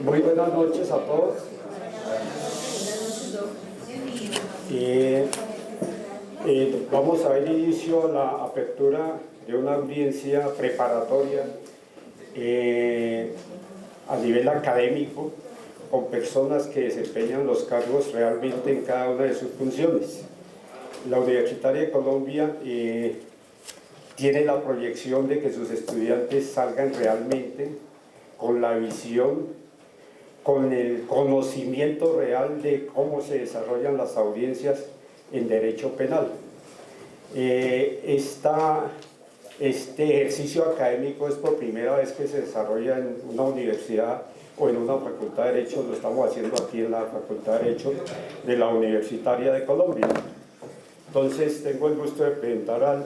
Muy buenas noches a todos. Vamos a dar inicio a la apertura de una audiencia preparatoria a nivel académico con personas que desempeñan los cargos realmente en cada una de sus funciones. La Universitaria de Colombia tiene la proyección de que sus estudiantes salgan realmente con la visión, con el conocimiento real de cómo se desarrollan las audiencias en derecho penal. Este ejercicio académico es por primera vez que se desarrolla en una universidad o en una facultad de Derecho. Lo estamos haciendo aquí en la Facultad de Derecho de la Universitaria de Colombia. Entonces tengo el gusto de presentar al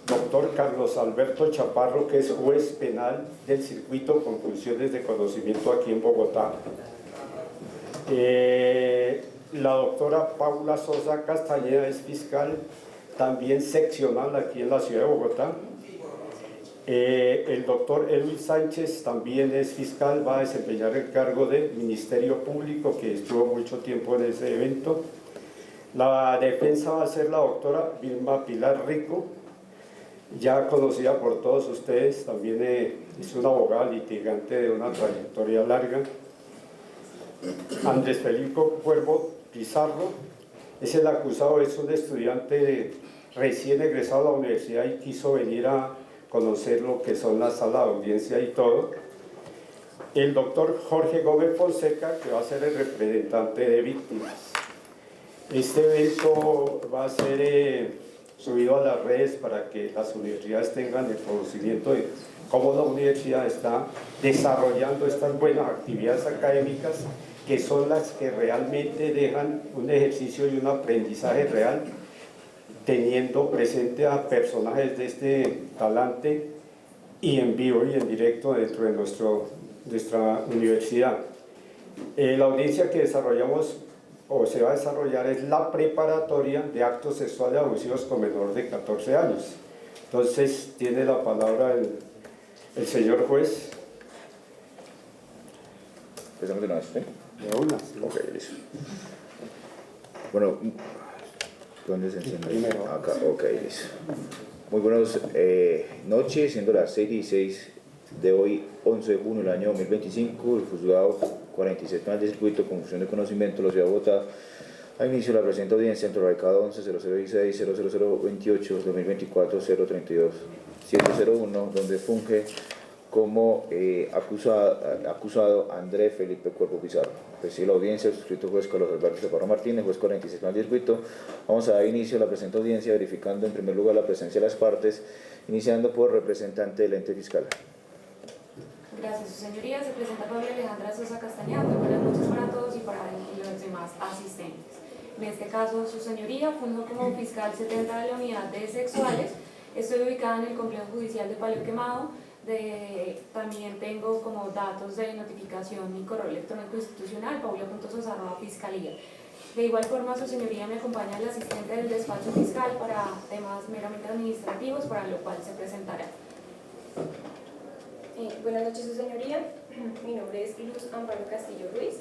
doctor Carlos Alberto Chaparro, que es juez penal del circuito con funciones de conocimiento aquí en Bogotá. La doctora Paula Sosa Castañeda es fiscal, también seccional aquí en la ciudad de Bogotá. El doctor Elwin Sánchez también es fiscal, va a desempeñar el cargo de Ministerio Público, que estuvo mucho tiempo en ese evento. La defensa va a ser la doctora Vilma Pilar Rico, ya conocida por todos ustedes, también es una abogada litigante de una trayectoria larga. Andrés Felipe Cuervo Pizarro es el acusado, es un estudiante recién egresado a la universidad y quiso venir a conocer lo que son las salas de audiencia y todo. El doctor Jorge Gómez Fonseca, que va a ser el representante de víctimas. Este evento va a ser subido a las redes para que las universidades tengan el conocimiento de cómo la universidad está desarrollando estas buenas actividades académicas, que son las que realmente dejan un ejercicio y un aprendizaje real, teniendo presente a personajes de este talante y en vivo y en directo dentro de nuestra universidad. La audiencia que desarrollamos o se va a desarrollar es la preparatoria de actos sexuales abusivos con menor de 14 años. Entonces tiene la palabra el señor juez. ¿Empezamos de una vez? De una. Sí. Ok, listo. Bueno, ¿dónde se enciende? Primero. Acá, ok, listo. Muy buenas noches, siendo las 6:16 de hoy, 11 de junio del año 2025, el juzgado 46 penal de circuito con función de conocimiento de la ciudad de Bogotá a inicio de la presente audiencia entre el radicado 11-0016-00028-2024-032-701, donde funge como acusado Andrés Felipe Cuervo Pizarro. Preside la audiencia el suscrito juez Carlos Alberto Chaparro Martínez, juez 46 penal de circuito. Vamos a dar inicio a la presente audiencia verificando en primer lugar la presencia de las partes, iniciando por representante del ente fiscal. Gracias, su señoría. Se presenta Pablo Alejandra Sosa Castañeda. Muy buenas noches para todos y para los demás asistentes. En este caso, su señoría, funjo como fiscal 70 de la unidad de sexuales. Estoy ubicada en el complejo judicial de Palo Quemado. También tengo como datos de notificación mi correo electrónico institucional, paula.sosa@fiscalía. De igual forma, su señoría, me acompaña el asistente del despacho fiscal para temas meramente administrativos, para lo cual se presentará. Buenas noches, su señoría. Mi nombre es Luz Amparo Castillo Ruiz,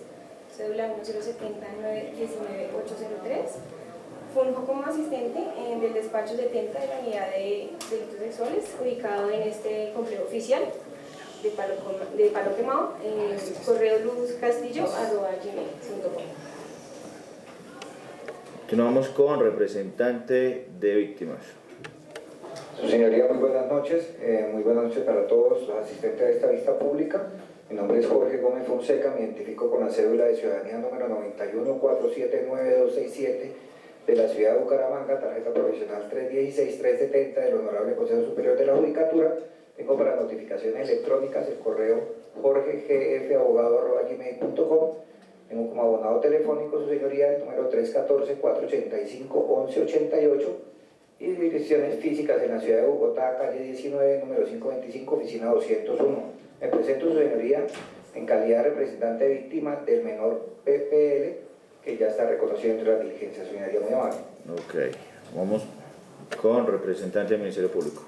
cédula 1070919-803. Funjo como asistente del despacho 70 de la unidad de delitos sexuales, ubicado en este complejo oficial de Palo Quemado, correo luzcastillo@gmail.com. Continuamos con representante de víctimas. Su señoría, muy buenas noches para todos los asistentes a esta vista pública. Mi nombre es Jorge Gómez Fonseca, me identifico con la cédula de ciudadanía número 91479267 de la ciudad de Bucaramanga, tarjeta profesional 316-370 del Honorable Consejo Superior de la Judicatura. Tengo para notificaciones electrónicas el correo jorgegfabogado@gmail.com. Tengo como abonado telefónico, su señoría, el número 314-485-1188 y direcciones físicas en la ciudad de Bogotá, calle 19, número 525, oficina 201. Me presento, su señoría, en calidad de representante de víctima del menor PPL, que ya está reconocido entre las diligencias. Su señoría, muy amable. Ok, vamos con representante del Ministerio Público.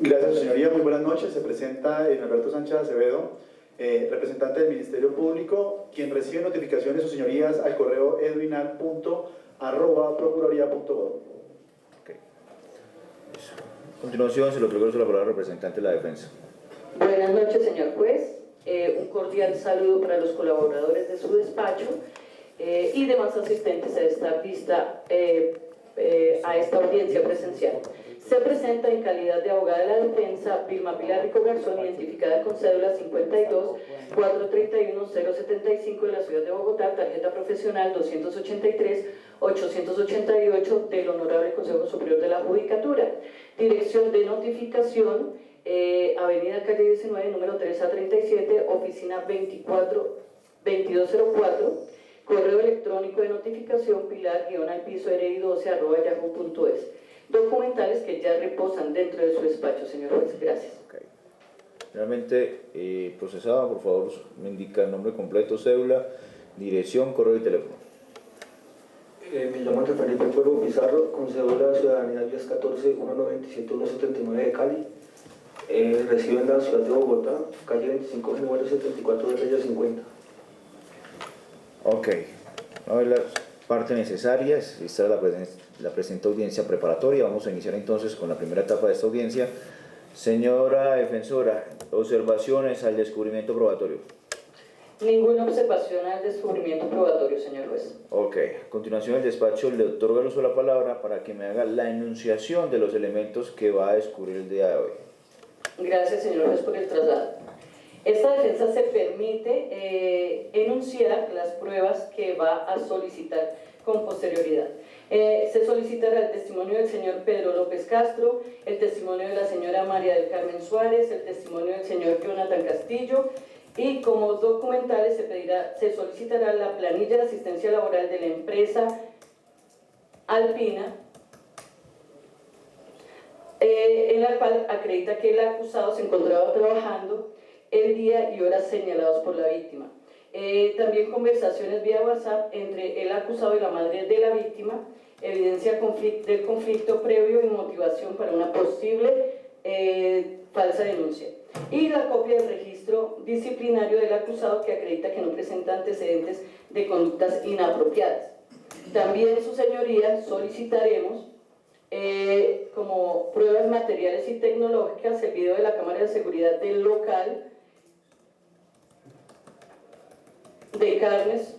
Gracias, señoría. Muy buenas noches. Se presenta Alberto Sánchez Acevedo, representante del Ministerio Público, quien recibe notificaciones, sus señorías, al correo edwinal.procuraría.gov. Okay. A continuación, se le otorga la palabra al representante de la defensa. Buenas noches, señor juez. Un cordial saludo para los colaboradores de su despacho y demás asistentes a esta vista, a esta audiencia presencial. Se presenta en calidad de abogada de la defensa Vilma Pilar Rico Garzón, identificada con cédula 52-431-075 de la ciudad de Bogotá, tarjeta profesional 283-888 del Honorable Consejo Superior de la Judicatura. Dirección de notificación, Avenida Calle 19, número 3A37, oficina 2204, correo electrónico de notificación pilar-al-piso-12@yahoo.es. Documentales que ya reposan dentro de su despacho, señor juez. Gracias. Okay. Finalmente, procesada, por favor, me indica el nombre completo, cédula, dirección, correo y teléfono. Me llamo Andrés Felipe Fuego Pizarro, con cédula Ciudadanía 1014-197-179 de Cali. Resido en la ciudad de Bogotá, calle 25, número 74 de Reyes 50. Ok, a ver las partes necesarias. Esta es la presente audiencia preparatoria. Vamos a iniciar entonces con la primera etapa de esta audiencia. Señora defensora, observaciones al descubrimiento probatorio. Ninguna observación al descubrimiento probatorio, señor juez. Ok, a continuación el despacho le otorga el uso de la palabra para que me haga la enunciación de los elementos que va a descubrir el día de hoy. Gracias, señor juez, por el traslado. Esta defensa se permite enunciar las pruebas que va a solicitar con posterioridad. Se solicitará el testimonio del señor Pedro López Castro, el testimonio de la señora María del Carmen Suárez, el testimonio del señor Jonathan Castillo, y como documentales se solicitará la planilla de asistencia laboral de la empresa Alpina, en la cual acredita que el acusado se encontraba trabajando el día y horas señalados por la víctima. También conversaciones vía WhatsApp entre el acusado y la madre de la víctima, evidencia del conflicto previo y motivación para una posible falsa denuncia. Y la copia del registro disciplinario del acusado que acredita que no presenta antecedentes de conductas inapropiadas. También, su señoría, solicitaremos como pruebas materiales y tecnológicas el video de la cámara de seguridad del local de carnes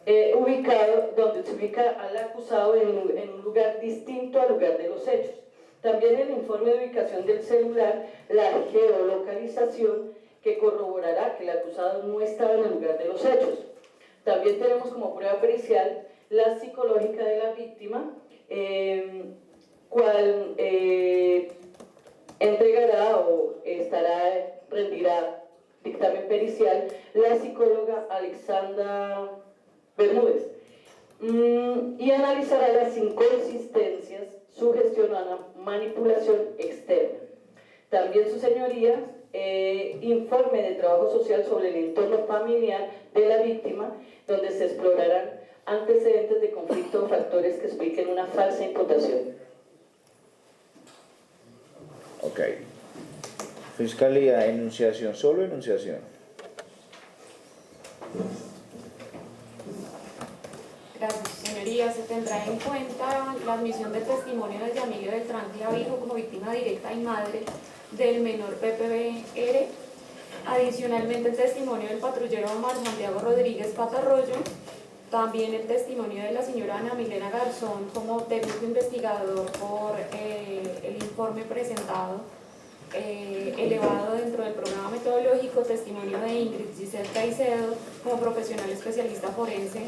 donde se ubica al acusado en un lugar distinto al lugar de los hechos. También el informe de ubicación del celular, la geolocalización que corroborará que el acusado no estaba en el lugar de los hechos. También tenemos como prueba pericial la psicológica de la víctima, cual entregará o rendirá dictamen pericial la psicóloga Alexandra Bermúdez, y analizará las inconsistencias, sugestión o manipulación externa. También, su señoría, informe de trabajo social sobre el entorno familiar de la víctima, donde se explorarán antecedentes de conflicto o factores que expliquen una falsa imputación. Ok. Fiscalía, enunciación, solo enunciación. Gracias, señoría. Se tendrá en cuenta la admisión del testimonio de Yamile Beltrán Clavijo como víctima directa y madre del menor PPR. Adicionalmente, el testimonio del patrullero Omar Santiago Rodríguez Patarroyo. También el testimonio de la señora Ana Milena Garzón como técnico investigador por el informe presentado elevado dentro del programa metodológico, testimonio de Ingrid Giselle Caicedo como profesional especialista forense,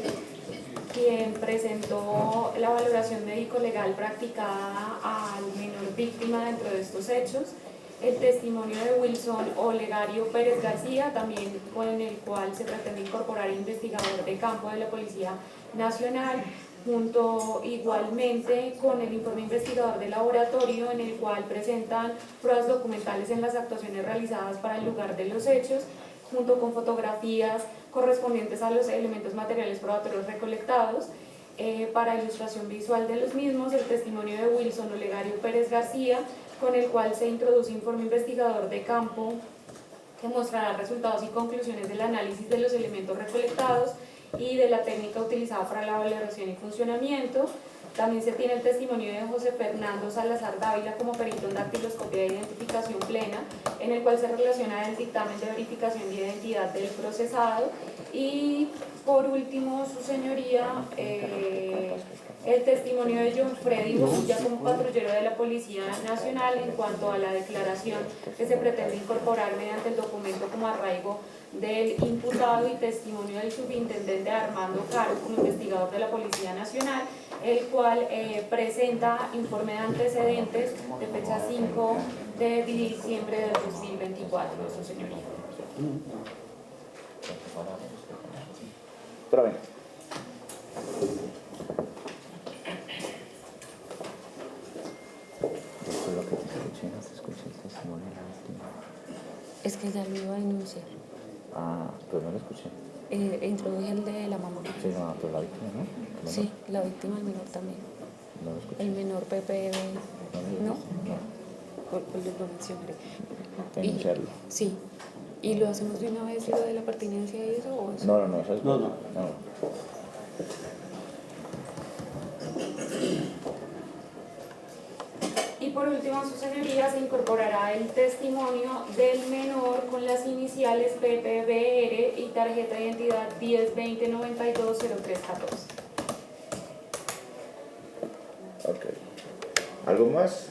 quien presentó la valoración médico-legal practicada al menor víctima dentro de estos hechos, el testimonio de Wilson Olegario Pérez García, también con el cual se pretende incorporar investigador de campo de la Policía Nacional, junto igualmente con el informe investigador de laboratorio, en el cual presentan pruebas documentales en las actuaciones realizadas para el lugar de los hechos, junto con fotografías correspondientes a los elementos materiales probatorios recolectados. Para ilustración visual de los mismos, el testimonio de Wilson Olegario Pérez García, con el cual se introduce informe investigador de campo que mostrará resultados y conclusiones del análisis de los elementos recolectados y de la técnica utilizada para la valoración y funcionamiento. También se tiene el testimonio de José Fernando Salazar Dávila como perito en dactiloscopia de identificación plena, en el cual se relaciona el dictamen de verificación de identidad del procesado. Y por último, su señoría, el testimonio de John Freddy Bonilla como patrullero de la Policía Nacional en cuanto a la declaración que se pretende incorporar mediante el documento como arraigo del imputado, y testimonio del subintendente Armando Caro como investigador de la Policía Nacional, el cual presenta informe de antecedentes de fecha 5 de diciembre del 2024, su señoría. Prueben. Es que ya lo iba a denunciar. Ah, pero no lo escuché. Introduje el de la mamá. Sí, no, pero la víctima, ¿no? Sí, la víctima, el menor también. No lo escuché. El menor PPB, ¿no? Pues lo mencionaré. Denunciarlo. Sí. ¿Y lo hacemos de una vez, lo de la pertinencia y eso? ¿O eso? No, eso es... No. Y por último, su señoría, se incorporará el testimonio del menor con las iniciales PPBR y tarjeta de identidad 1020920314. Ok. ¿Algo más?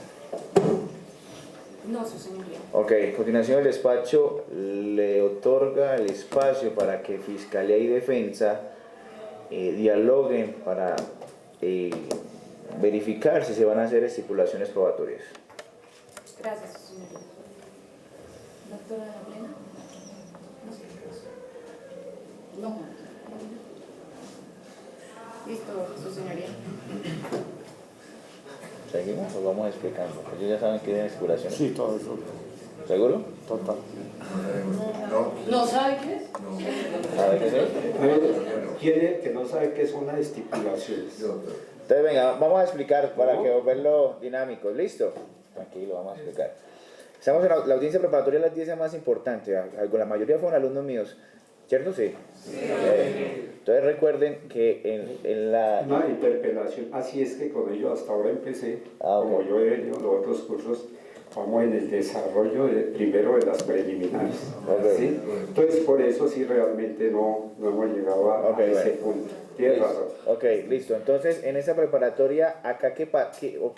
No, su señoría. Ok, a continuación el despacho le otorga el espacio para que Fiscalía y Defensa dialoguen para verificar si se van a hacer estipulaciones probatorias. Gracias, su señoría. Doctora de la Plena. No. Listo, su señoría. ¿Seguimos o vamos explicando? Ellos ya saben que tienen estipulaciones. Sí, todo eso. ¿Seguro? Total. ¿No sabe qué es? ¿Sabe qué es? Quiere que no sabe qué son las estipulaciones. Entonces, venga, vamos a explicar para que volverlo dinámico. ¿Listo? Tranquilo, vamos a explicar. Estamos en la audiencia preparatoria, la audiencia más importante. La mayoría fueron alumnos míos. ¿Cierto? Sí. Entonces recuerden que en la... Una interpelación, así es que con ello hasta ahora empecé, como yo he venido en los otros cursos, vamos en el desarrollo primero de las preliminares. ¿Sí? Entonces por eso sí realmente no hemos llegado a ese punto. Tienes razón. Ok, listo. Entonces en esa preparatoria, acá ¿qué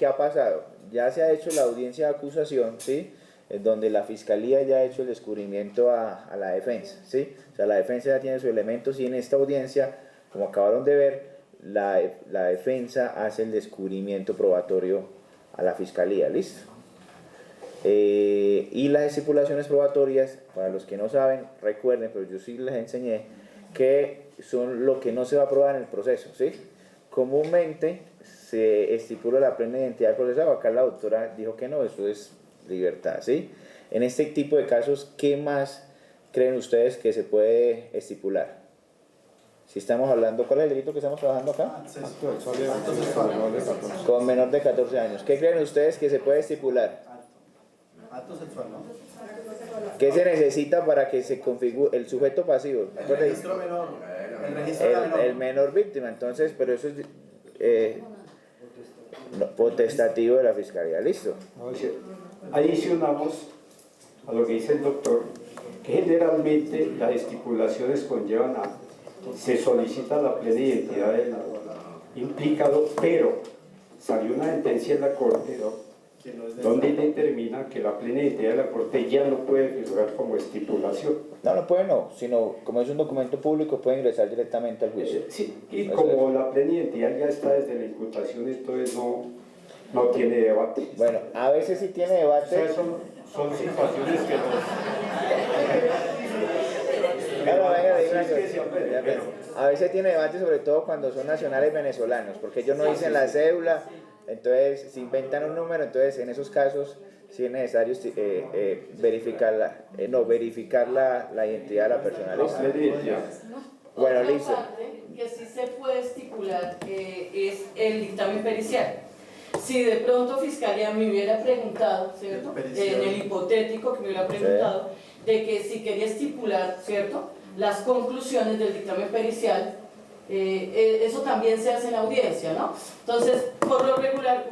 ha pasado? Ya se ha hecho la audiencia de acusación, ¿sí? En donde la Fiscalía ya ha hecho el descubrimiento a la defensa, ¿sí? O sea, la defensa ya tiene sus elementos y en esta audiencia, como acabaron de ver, la defensa hace el descubrimiento probatorio a la Fiscalía, ¿listo? Y las estipulaciones probatorias, para los que no saben, recuerden, pero yo sí les enseñé, que son lo que no se va a probar en el proceso, ¿sí? Comúnmente se estipula la plena identidad del procesado, acá la doctora dijo que no, eso es libertad, ¿sí? En este tipo de casos, ¿qué más creen ustedes que se puede estipular? Si estamos hablando, ¿cuál es el delito que estamos trabajando acá? Con menor de 14 años. ¿Qué creen ustedes que se puede estipular? Acto sexual, ¿no? ¿Qué se necesita para que se configure el sujeto pasivo? El registro menor. El registro menor. El menor víctima, entonces, pero eso es potestativo de la Fiscalía, ¿listo? Adicionamos a lo que dice el doctor, que generalmente las estipulaciones conllevan se solicita la plena identidad del implicado, pero salió una sentencia en la Corte, ¿no?, donde determina que la plena identidad de la Corte ya no puede figurar como estipulación. No puede, sino como es un documento público puede ingresar directamente al juicio. Sí, y como la plena identidad ya está desde la imputación, entonces no tiene debate. Bueno, a veces sí tiene debate. O sea, son situaciones que a veces tiene debate, sobre todo cuando son nacionales venezolanos, porque ellos no dicen la cédula, entonces si inventan un número, entonces en esos casos sí es necesario verificar la identidad de la persona. ¿Listo? Bueno, listo. Otra parte que sí se puede estipular es el dictamen pericial. Si de pronto Fiscalía me hubiera preguntado, ¿cierto? En el hipotético que me hubiera preguntado, de que si quería estipular, ¿cierto?, las conclusiones del dictamen pericial, eso también se hace en audiencia, ¿no? Entonces, por lo regular,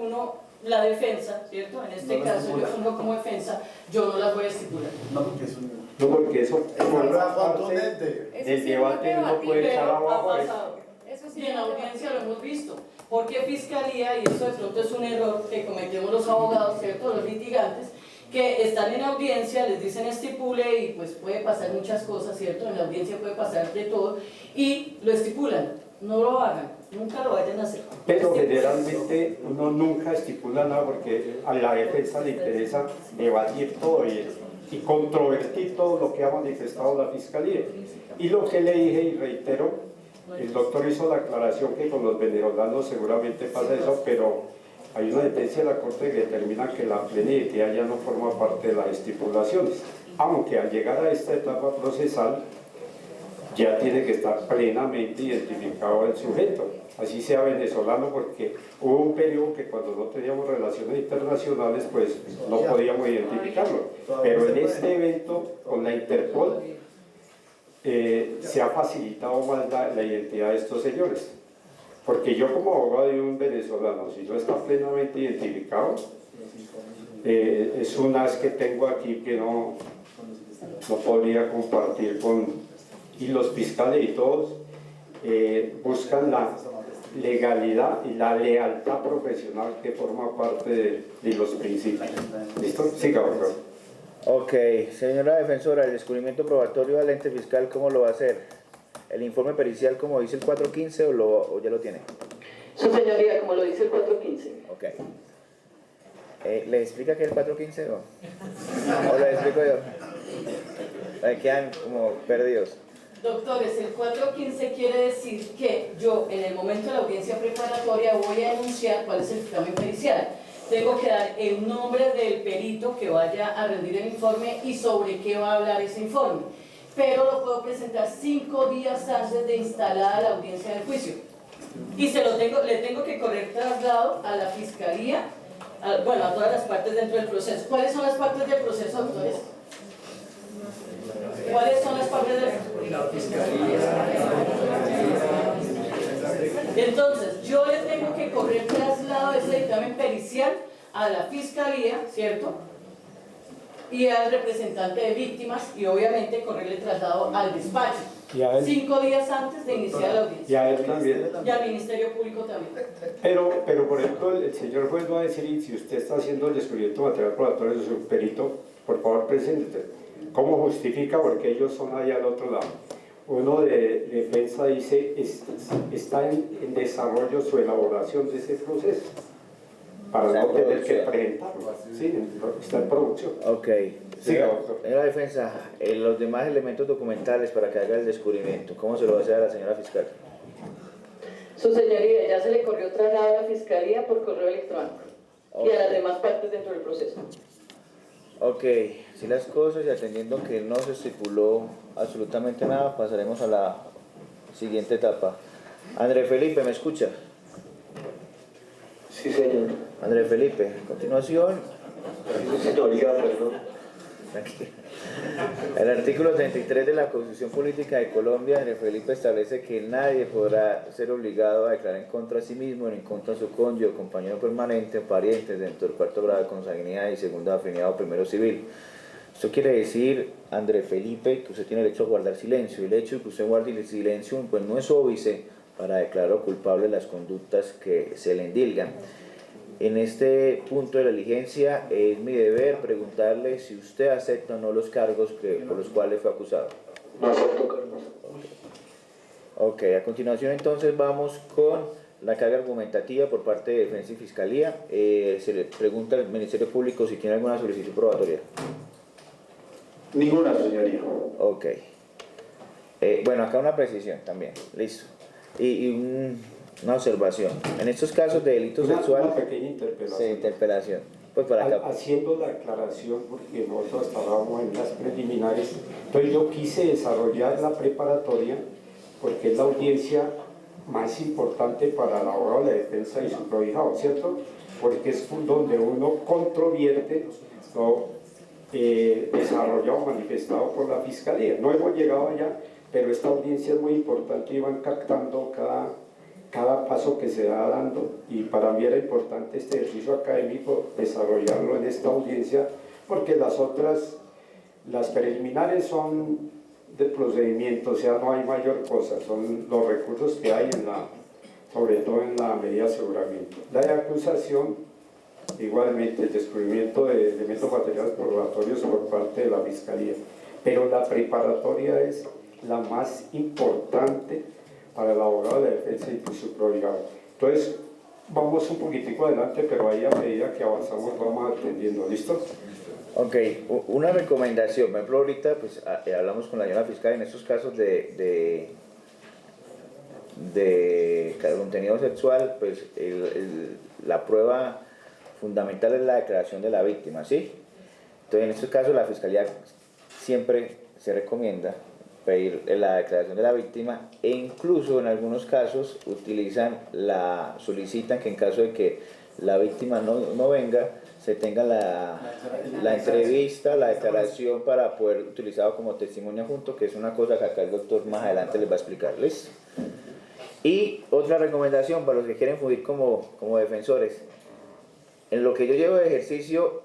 la defensa, ¿cierto? En este caso, yo funjo como defensa, yo no las voy a estipular. No, porque es un... No, porque eso forma parte del debate, uno puede echar abajo eso. Eso sí Y en la audiencia lo hemos visto, porque Fiscalía, y eso de pronto es un error que cometemos los abogados, ¿cierto?, los litigantes, que están en audiencia, les dicen estipule y pues puede pasar muchas cosas, ¿cierto? En la audiencia puede pasar de todo y lo estipulan, no lo hagan, nunca lo vayan a hacer. Pero generalmente uno nunca estipula nada porque a la defensa le interesa debatir todo y controvertir todo lo que ha manifestado la Fiscalía. Y lo que le dije y reitero, el doctor hizo la aclaración que con los venezolanos seguramente pasa eso, pero hay una sentencia de la Corte que determina que la plena identidad ya no forma parte de las estipulaciones, aunque al llegar a esta etapa procesal ya tiene que estar plenamente identificado el sujeto, así sea venezolano, porque hubo un periodo que cuando no teníamos relaciones internacionales pues no podíamos identificarlo, pero en este evento con la Interpol se ha facilitado más la identidad de estos señores. Porque yo como abogado de un venezolano, si no está plenamente identificado, es un as que tengo aquí que no podría compartir con... Y los fiscales y todos buscan la legalidad y la lealtad profesional que forma parte de los principios. ¿Listo? Siga, por favor. Ok, señora defensora, el descubrimiento probatorio al ente fiscal, ¿cómo lo va a hacer? ¿El informe pericial como dice el 415 o ya lo tiene? Su señoría, como lo dice el 415. Ok. ¿Le explica qué es el 415 o le explico yo? Ahí quedan como perdidos. Doctores, el 415 quiere decir que yo en el momento de la audiencia preparatoria voy a enunciar cuál es el dictamen pericial. Tengo que dar el nombre del perito que vaya a rendir el informe y sobre qué va a hablar ese informe. Pero lo puedo presentar 5 días antes de instalada la audiencia del juicio. Y le tengo que correr traslado a la Fiscalía, a todas las partes dentro del proceso. ¿Cuáles son las partes del proceso, doctores? ¿Cuáles son las partes del proceso? Entonces, yo le tengo que correr traslado de ese dictamen pericial a la Fiscalía, ¿cierto?, y al representante de víctimas y obviamente correrle traslado al despacho 5 días antes de iniciar la audiencia. Y a él también. Y al Ministerio Público también. Pero por ejemplo, el señor juez va a decir, y si usted está haciendo el descubrimiento de material probatorio de su perito, por favor preséntese. ¿Cómo justifica? Porque ellos son allá al otro lado. Uno de defensa dice, está en desarrollo su elaboración de ese proceso, para no tener que presentarlo. Sí, está en producción. Ok. En la defensa, los demás elementos documentales para que haga el descubrimiento, ¿cómo se lo va a hacer a la señora fiscal? Su señoría, ya se le corrió traslado a la Fiscalía por correo electrónico y a las demás partes dentro del proceso. Ok, si las cosas y atendiendo que no se estipuló absolutamente nada, pasaremos a la siguiente etapa. André Felipe, ¿me escucha? Sí, señor. André Felipe, a continuación. Señoría, perdón. El artículo 33 de la Constitución Política de Colombia, André Felipe, establece que nadie podrá ser obligado a declarar en contra de sí mismo, ni en contra de su cónyuge, compañero permanente, parientes dentro del 4º grado de consanguinidad y 2º afinidad o 1º civil. Esto quiere decir, André Felipe, que usted tiene derecho a guardar silencio, y el hecho de que usted guarde el silencio pues no es óbice para declarar culpable las conductas que se le endilgan. En este punto de la diligencia es mi deber preguntarle si usted acepta o no los cargos por los cuales fue acusado. No acepto cargos. Ok, a continuación entonces vamos con la carga argumentativa por parte de Defensa y Fiscalía. Se le pregunta al Ministerio Público si tiene alguna solicitud probatoria. Ninguna, señoría. Ok. Bueno, acá una precisión también. Listo. Una observación. En estos casos de delito sexual... Una pequeña interpelación. Sí, interpelación. Pues para acá. Haciendo la aclaración, porque nosotros estábamos en las preliminares, entonces yo quise desarrollar la preparatoria porque es la audiencia más importante para el abogado de la defensa y su prohijado, ¿cierto? Porque es donde uno controvierte desarrollado o manifestado por la Fiscalía. No hemos llegado allá, pero esta audiencia es muy importante y van captando cada paso que se va dando, y para mí era importante este ejercicio académico desarrollarlo en esta audiencia, porque las preliminares son del procedimiento, o sea, no hay mayor cosa, son los recursos que hay sobre todo en la medida de aseguramiento. La de acusación, igualmente, el descubrimiento de elementos materiales probatorios por parte de la Fiscalía, pero la preparatoria es la más importante para el abogado de la defensa y su prodigado. Entonces, vamos un poquitico adelante, pero ahí a medida que avanzamos vamos atendiendo. ¿Listo? Ok, una recomendación. Por ejemplo, ahorita pues, hablamos con la señora fiscal en estos casos de contenido sexual, pues la prueba fundamental es la declaración de la víctima, ¿sí? Entonces, en estos casos la Fiscalía siempre se recomienda pedir la declaración de la víctima, e incluso en algunos casos solicitan que en caso de que la víctima no venga, se tenga la entrevista, la declaración para poder utilizarlo como testimonio junto, que es una cosa que acá el doctor más adelante les va a explicarles. Y otra recomendación para los que quieren fungir como defensores: en lo que yo llevo de ejercicio,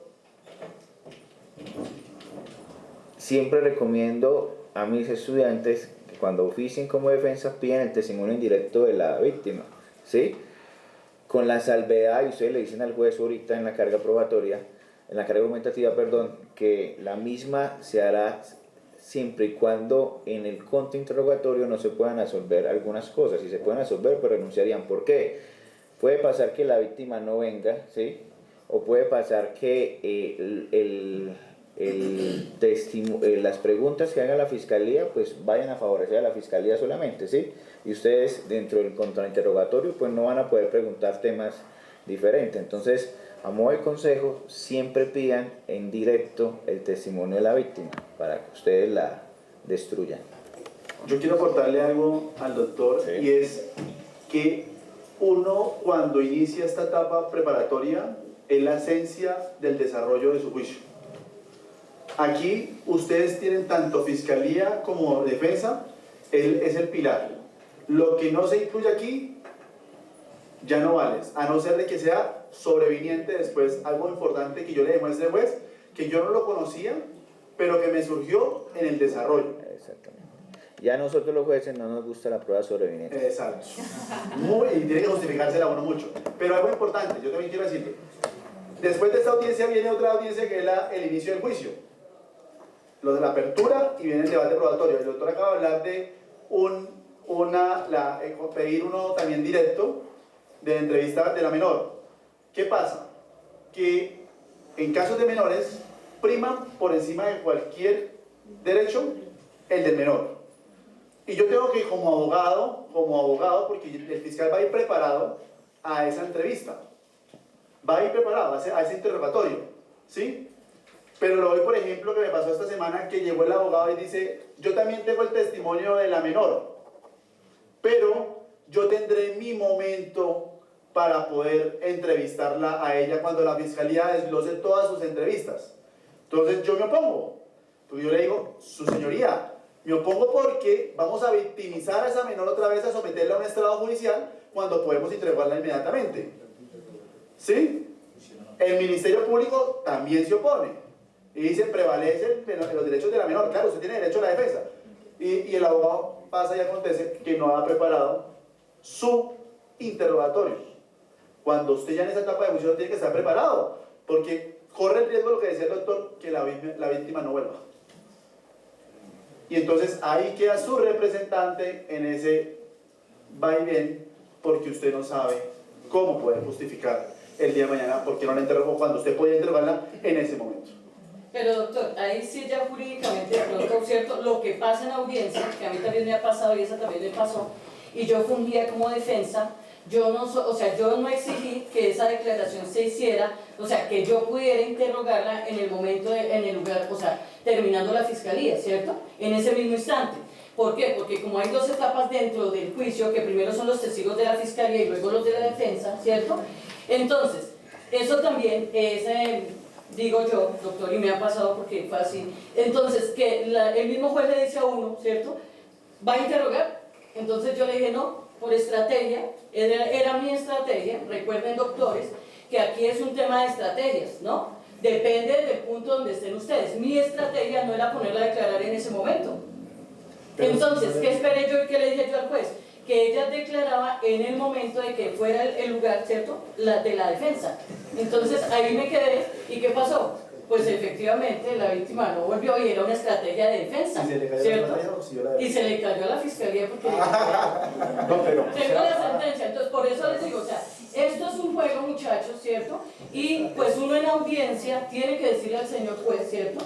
siempre recomiendo a mis estudiantes que cuando oficien como defensa pidan el testimonio indirecto de la víctima, ¿sí? Con la salvedad, y ustedes le dicen al juez ahorita en la carga probatoria, en la carga argumentativa, perdón, que la misma se hará siempre y cuando en el contrainterrogatorio no se puedan absolver algunas cosas. Si se pueden absolver, pues renunciarían. ¿Por qué? Puede pasar que la víctima no venga, ¿sí? O puede pasar que las preguntas que haga la Fiscalía pues vayan a favorecer a la Fiscalía solamente, ¿sí? Y ustedes dentro del contrainterrogatorio pues no van a poder preguntar temas diferentes. Entonces, a modo de consejo, siempre pidan en directo el testimonio de la víctima para que ustedes la destruyan. Yo quiero aportarle algo al doctor, sí, y es que uno cuando inicia esta etapa preparatoria es la esencia del desarrollo de su juicio. Aquí ustedes tienen tanto Fiscalía como defensa, él es el pilar. Lo que no se incluye aquí ya no vale, a no ser de que sea sobreviniente después algo importante que yo le demuestre al juez, que yo no lo conocía, pero que me surgió en el desarrollo. Exactamente. Ya a nosotros los jueces no nos gusta la prueba sobreviniente. Exacto. Y tiene que justificársela uno mucho. Pero algo importante, yo también quiero decirle, después de esta audiencia viene otra audiencia que es el inicio del juicio. Lo de la apertura y viene el debate probatorio. El doctor acaba de hablar de pedir uno también directo de la entrevista de la menor. ¿Qué pasa? Que en casos de menores priman por encima de cualquier derecho el del menor. Y yo tengo que como abogado, porque el fiscal va a ir preparado a esa entrevista, va a ir preparado a ese interrogatorio, ¿sí? Pero lo hoy, por ejemplo, que me pasó esta semana, que llegó el abogado y dice, yo también tengo el testimonio de la menor, pero yo tendré mi momento para poder entrevistarla a ella cuando la Fiscalía desglose todas sus entrevistas. Entonces yo me opongo, porque yo le digo, su señoría, me opongo porque vamos a victimizar a esa menor otra vez, a someterla a un estrado judicial cuando podemos entregarla inmediatamente. ¿Sí? El Ministerio Público también se opone. Y dice, prevalecen los derechos de la menor. Claro, usted tiene derecho a la defensa. Y el abogado pasa y acontece que no ha preparado su interrogatorio. Cuando usted ya en esa etapa de juicio tiene que estar preparado, porque corre el riesgo, lo que decía el doctor, que la víctima no vuelva. Y entonces ahí queda su representante en ese vaivén, porque usted no sabe cómo poder justificar el día de mañana, porque no la interrogó cuando usted podía interrogarla en ese momento. Pero doctor, ahí sí ya jurídicamente, de pronto, ¿cierto? Lo que pasa en audiencia, que a mí también me ha pasado y esa también me pasó, y yo fungía como defensa, yo no exigí que esa declaración se hiciera, o sea, que yo pudiera interrogarla en el momento, en el lugar, o sea, terminando la fiscalía, ¿cierto? En ese mismo instante. ¿Por qué? Porque como hay dos etapas dentro del juicio, que primero son los testigos de la fiscalía y luego los de la defensa, ¿cierto? Entonces, eso también es digo yo, doctor, y me ha pasado porque fue así. Entonces, que el mismo juez le dice a uno, ¿cierto? ¿Va a interrogar? Entonces yo le dije, no, por estrategia, era mi estrategia, recuerden doctores, que aquí es un tema de estrategias, ¿no? Depende del punto donde estén ustedes. Mi estrategia no era ponerla a declarar en ese momento. Entonces, ¿qué esperé yo y qué le dije yo al juez? Que ella declaraba en el momento de que fuera el lugar, ¿cierto?, de la defensa. Entonces ahí me quedé, ¿y qué pasó? Pues efectivamente la víctima no volvió y era una estrategia de defensa, ¿cierto? Y se le cayó a la fiscalía porque No, pero, tengo la sentencia. Entonces por eso les digo, o sea, esto es un juego, muchachos, ¿cierto? Y pues uno en audiencia tiene que decirle al señor juez, ¿cierto?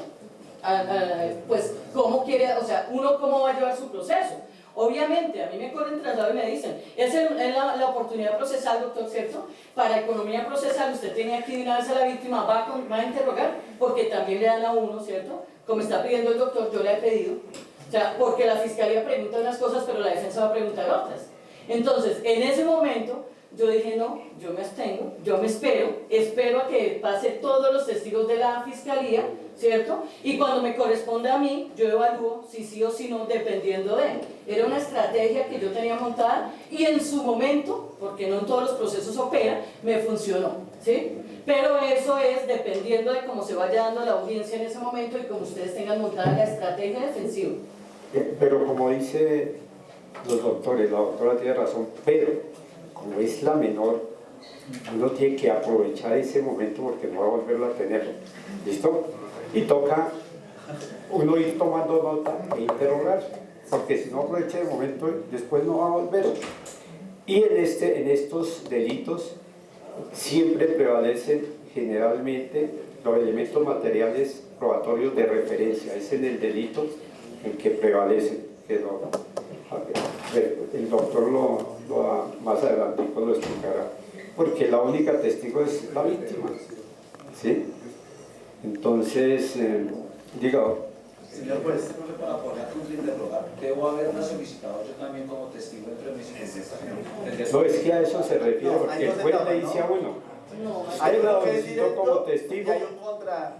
Pues cómo quiere, o sea, uno cómo va a llevar su proceso. Obviamente, a mí me corren tras lado y me dicen, es la oportunidad procesal, doctor, ¿cierto? Para economía procesal, usted tiene aquí de una vez a la víctima, va a interrogar, porque también le dan a uno, ¿cierto? Como está pidiendo el doctor, yo le he pedido. O sea, porque la fiscalía pregunta unas cosas, pero la defensa va a preguntar otras. Entonces, en ese momento, yo dije, no, yo me abstengo, yo me espero a que pase todos los testigos de la fiscalía, ¿cierto? Y cuando me corresponde a mí, yo evalúo si sí o si no, dependiendo de él. Era una estrategia que yo tenía montada y en su momento, porque no en todos los procesos opera, me funcionó, ¿sí? Pero eso es dependiendo de cómo se vaya dando la audiencia en ese momento y como ustedes tengan montada la estrategia defensiva. pero como dice los doctores, la doctora tiene razón, pero como es la menor, uno tiene que aprovechar ese momento porque no va a volverlo a tener. ¿Listo? Y toca uno ir tomando nota e interrogar, porque si no aprovecha el momento, después no va a volver. Y en estos delitos siempre prevalecen generalmente los elementos materiales probatorios de referencia. Es en el delito en que prevalecen, que el doctor más adelante lo explicará, porque la única testigo es la víctima, ¿sí? Entonces, diga. Señor juez, para poner a interrogar, ¿debo haberme solicitado yo también como testigo entre mis circunstancias? No, es que a eso se refiere, porque el juez le dice a uno, usted la solicitó como testigo,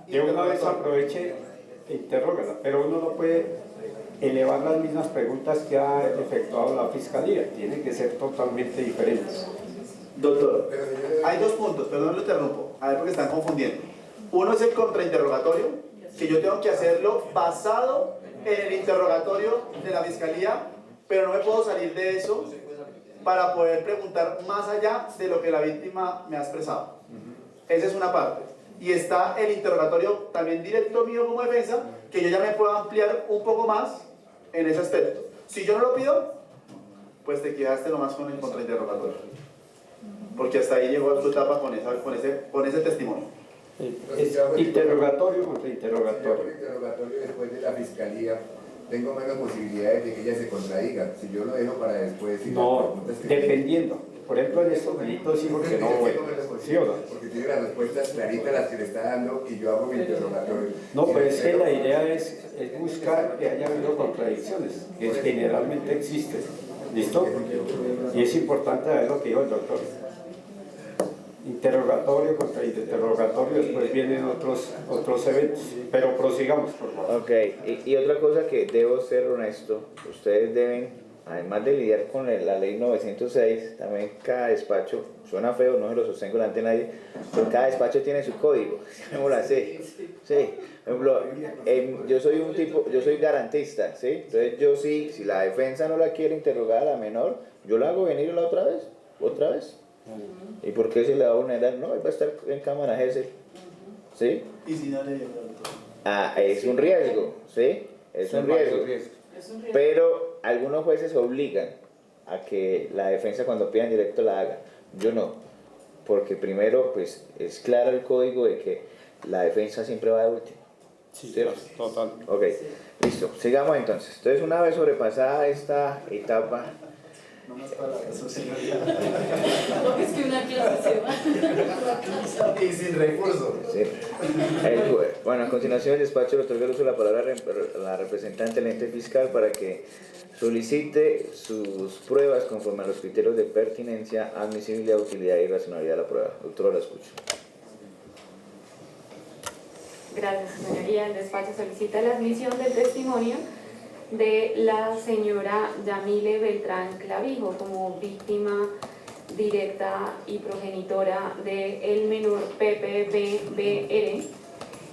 de una vez aproveche e interrógala, pero uno no puede elevar las mismas preguntas que ha efectuado la fiscalía, tienen que ser totalmente diferentes. Doctor, hay dos puntos, perdón, lo interrumpo, a ver porque están confundiendo. Uno es el contrainterrogatorio, que yo tengo que hacerlo basado en el interrogatorio de la fiscalía, pero no me puedo salir de eso para poder preguntar más allá de lo que la víctima me ha expresado. Esa es una parte. Y está el interrogatorio también directo mío como defensa, que yo ya me puedo ampliar un poco más en ese aspecto. Si yo no lo pido, pues te quedaste nomás con el contrainterrogatorio. Porque hasta ahí llegó a su etapa con ese testimonio. Es interrogatorio contra interrogatorio. Si yo interrogatorio después de la fiscalía, tengo menos posibilidades de que ella se contradiga. Si yo lo dejo para después... No, dependiendo. Por ejemplo, en estos delitos sí, porque no, ¿sí o no? Porque tiene las respuestas claritas las que le está dando y yo hago mi interrogatorio. No, pues es que la idea es buscar que haya habido contradicciones, que generalmente existen. ¿Listo? Y es importante ver lo que dijo el doctor. Interrogatorio contra interrogatorio, después vienen otros eventos, pero prosigamos, por favor. Ok, y otra cosa que debo ser honesto, ustedes deben, además de lidiar con la ley 906, también cada despacho, suena feo, no se lo sostengo delante de nadie, pero cada despacho tiene su código, ¿cómo lo hace? Sí, por ejemplo, yo soy garantista, ¿sí? Entonces yo sí, si la defensa no la quiere interrogar a la menor, yo la hago venir otra vez. ¿Y por qué se le va a vulnerar? No, él va a estar en cámara ese, ¿sí? ¿Y si no le llega? Es un riesgo, ¿sí? Es un riesgo. Pero algunos jueces obligan a que la defensa cuando pidan directo la haga. Yo no, porque primero pues es claro el código de que la defensa siempre va de último. Sí, total. Ok, listo, sigamos entonces. Entonces una vez sobrepasada esta etapa, No más para eso, señoría. Porque es que una clase se va. Y sin recursos. sí. Bueno, a continuación el despacho le otorga el uso de la palabra a la representante del ente fiscal para que solicite sus pruebas conforme a los criterios de pertinencia, admisibilidad, utilidad y racionalidad de la prueba. Doctora, la escucho. Gracias, su señoría. El despacho solicita la admisión del testimonio de la señora Yamile Beltrán Clavijo como víctima directa y progenitora del menor PPBR,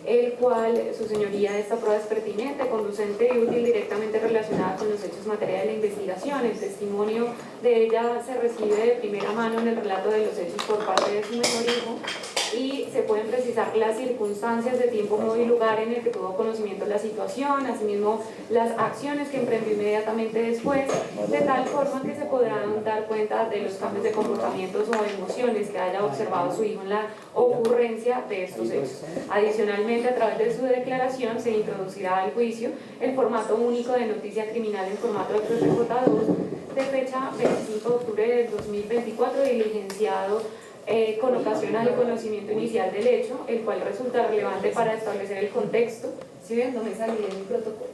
el cual, su señoría, esta prueba es pertinente, conducente y útil directamente relacionada con los hechos materia de la investigación. El testimonio de ella se recibe de primera mano en el relato de los hechos por parte de su menor hijo y se pueden precisar las circunstancias de tiempo, modo y lugar en el que tuvo conocimiento de la situación, asimismo las acciones que emprendió inmediatamente después, de tal forma que se podrán dar cuenta de los cambios de comportamientos o emociones que haya observado su hijo en la ocurrencia de estos hechos. Adicionalmente, a través de su declaración se introducirá al juicio el formato único de noticia criminal en formato de PJ2 de fecha 25 de octubre del 2024, diligenciado con ocasión al conocimiento inicial del hecho, el cual resulta relevante para establecer el contexto. ¿Sí ven? No me salí de mi protocolo.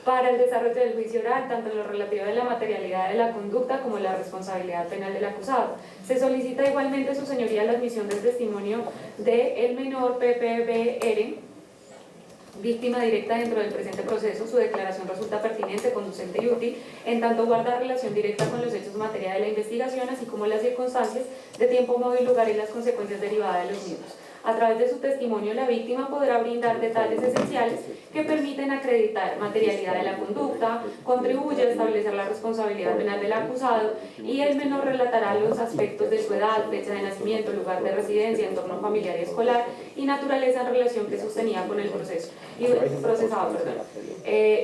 Para el desarrollo del juicio oral, tanto en lo relativo a la materialidad de la conducta como la responsabilidad penal del acusado. Se solicita igualmente, su señoría, la admisión del testimonio del menor PPBR, víctima directa dentro del presente proceso. Su declaración resulta pertinente, conducente y útil, en tanto guarda relación directa con los hechos materia de la investigación, así como las circunstancias de tiempo, modo y lugar y las consecuencias derivadas de los mismos. A través de su testimonio, la víctima podrá brindar detalles esenciales que permiten acreditar materialidad de la conducta, contribuye a establecer la responsabilidad penal del acusado y el menor relatará los aspectos de su edad, fecha de nacimiento, lugar de residencia, entorno familiar y escolar y naturaleza en relación que sostenía con el proceso y procesado.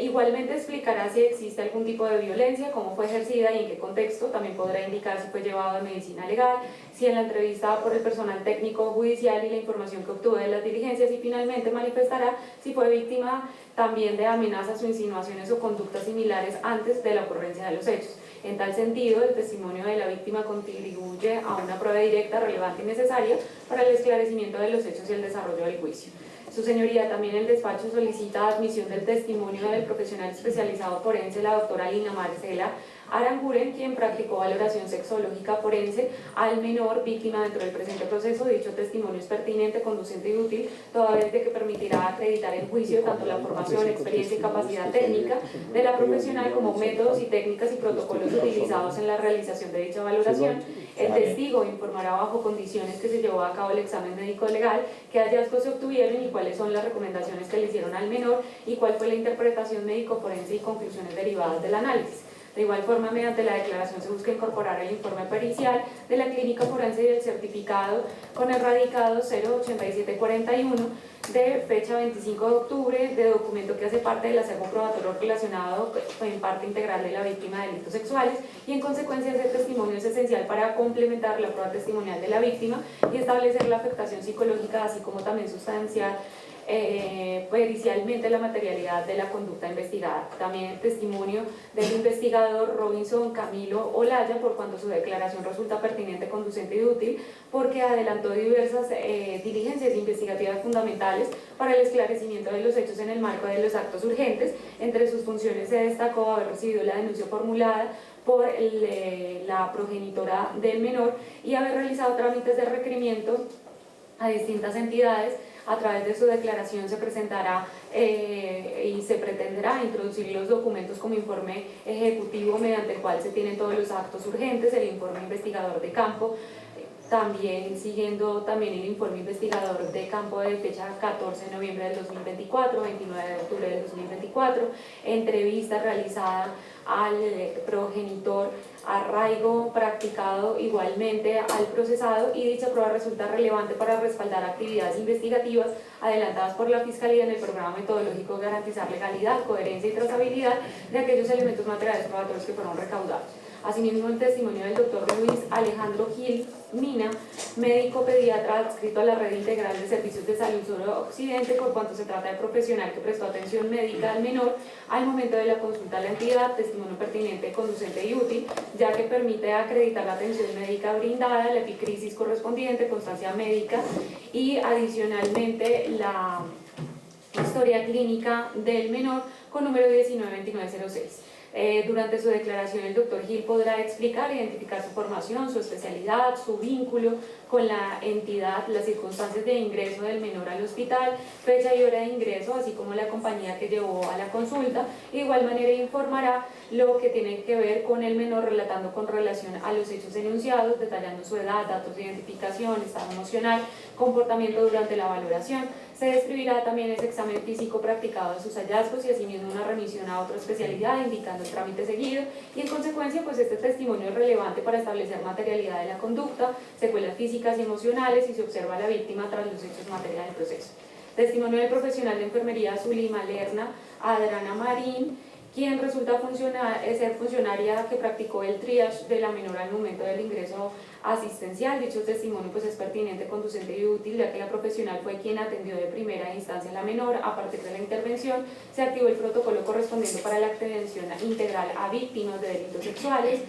Igualmente explicará si existe algún tipo de violencia, cómo fue ejercida y en qué contexto. También podrá indicar si fue llevado a medicina legal, si en la entrevista por el personal técnico judicial y la información que obtuvo de las diligencias, y finalmente manifestará si fue víctima también de amenazas o insinuaciones o conductas similares antes de la ocurrencia de los hechos. En tal sentido, el testimonio de la víctima contribuye a una prueba directa, relevante y necesaria para el esclarecimiento de los hechos y el desarrollo del juicio. Su señoría, también el despacho solicita admisión del testimonio del profesional especializado forense, la doctora Lina Marcela Aranguren, quien practicó valoración sexológica forense al menor víctima dentro del presente proceso. Dicho testimonio es pertinente, conducente y útil, toda vez de que permitirá acreditar en juicio tanto la formación, experiencia y capacidad técnica de la profesional como métodos y técnicas y protocolos utilizados en la realización de dicha valoración. El testigo informará bajo condiciones que se llevó a cabo el examen médico legal, qué hallazgos se obtuvieron y cuáles son las recomendaciones que le hicieron al menor y cuál fue la interpretación médico forense y conclusiones derivadas del análisis. De igual forma, mediante la declaración se busca incorporar el informe pericial de la clínica forense y el certificado con el radicado 08741 de fecha 25 de octubre, de documento que hace parte del acervo probatorio relacionado en parte integral de la víctima de delitos sexuales, y en consecuencia ese testimonio es esencial para complementar la prueba testimonial de la víctima y establecer la afectación psicológica, así como también sustancial pericialmente la materialidad de la conducta investigada. También el testimonio del investigador Robinson Camilo Olaya, por cuanto su declaración resulta pertinente, conducente y útil, porque adelantó diversas diligencias investigativas fundamentales para el esclarecimiento de los hechos en el marco de los actos urgentes. Entre sus funciones se destacó haber recibido la denuncia formulada por la progenitora del menor y haber realizado trámites de requerimiento a distintas entidades. A través de su declaración se presentará y se pretenderá introducir los documentos como informe ejecutivo, mediante el cual se tienen todos los actos urgentes, el informe investigador de campo, también siguiendo también el informe investigador de campo de fecha 14 de noviembre del 2024, 29 de octubre del 2024, entrevista realizada al progenitor, arraigo practicado igualmente al procesado, y dicha prueba resulta relevante para respaldar actividades investigativas adelantadas por la Fiscalía en el programa metodológico Garantizar legalidad, coherencia y trazabilidad de aquellos elementos materiales probatorios que fueron recaudados. Asimismo, el testimonio del doctor Luis Alejandro Gil Mina, médico pediatra adscrito a la Red Integral de Servicios de Salud Suroccidente, por cuanto se trata de profesional que prestó atención médica al menor al momento de la consulta a la entidad. Testimonio pertinente, conducente y útil, ya que permite acreditar la atención médica brindada, la epicrisis correspondiente, constancia médica y adicionalmente la historia clínica del menor con número 192906. Durante su declaración el doctor Gil podrá explicar e identificar su formación, su especialidad, su vínculo con la entidad, las circunstancias de ingreso del menor al hospital, fecha y hora de ingreso, así como la compañía que llevó a la consulta. De igual manera informará lo que tiene que ver con el menor, relatando con relación a los hechos enunciados, detallando su edad, datos de identificación, estado emocional, comportamiento durante la valoración. Se describirá también ese examen físico practicado de sus hallazgos y asimismo una remisión a otra especialidad indicando el trámite seguido, y en consecuencia pues este testimonio es relevante para establecer materialidad de la conducta, secuelas físicas y emocionales y se observa a la víctima tras los hechos materia del proceso. Testimonio del profesional de enfermería Zulima Lerna Adrana Marín, quien resulta ser funcionaria que practicó el triage de la menor al momento del ingreso asistencial. Dicho testimonio pues es pertinente, conducente y útil, ya que la profesional fue quien atendió de primera instancia a la menor. A partir de la intervención se activó el protocolo correspondiente para la atención integral a víctimas de delitos sexuales.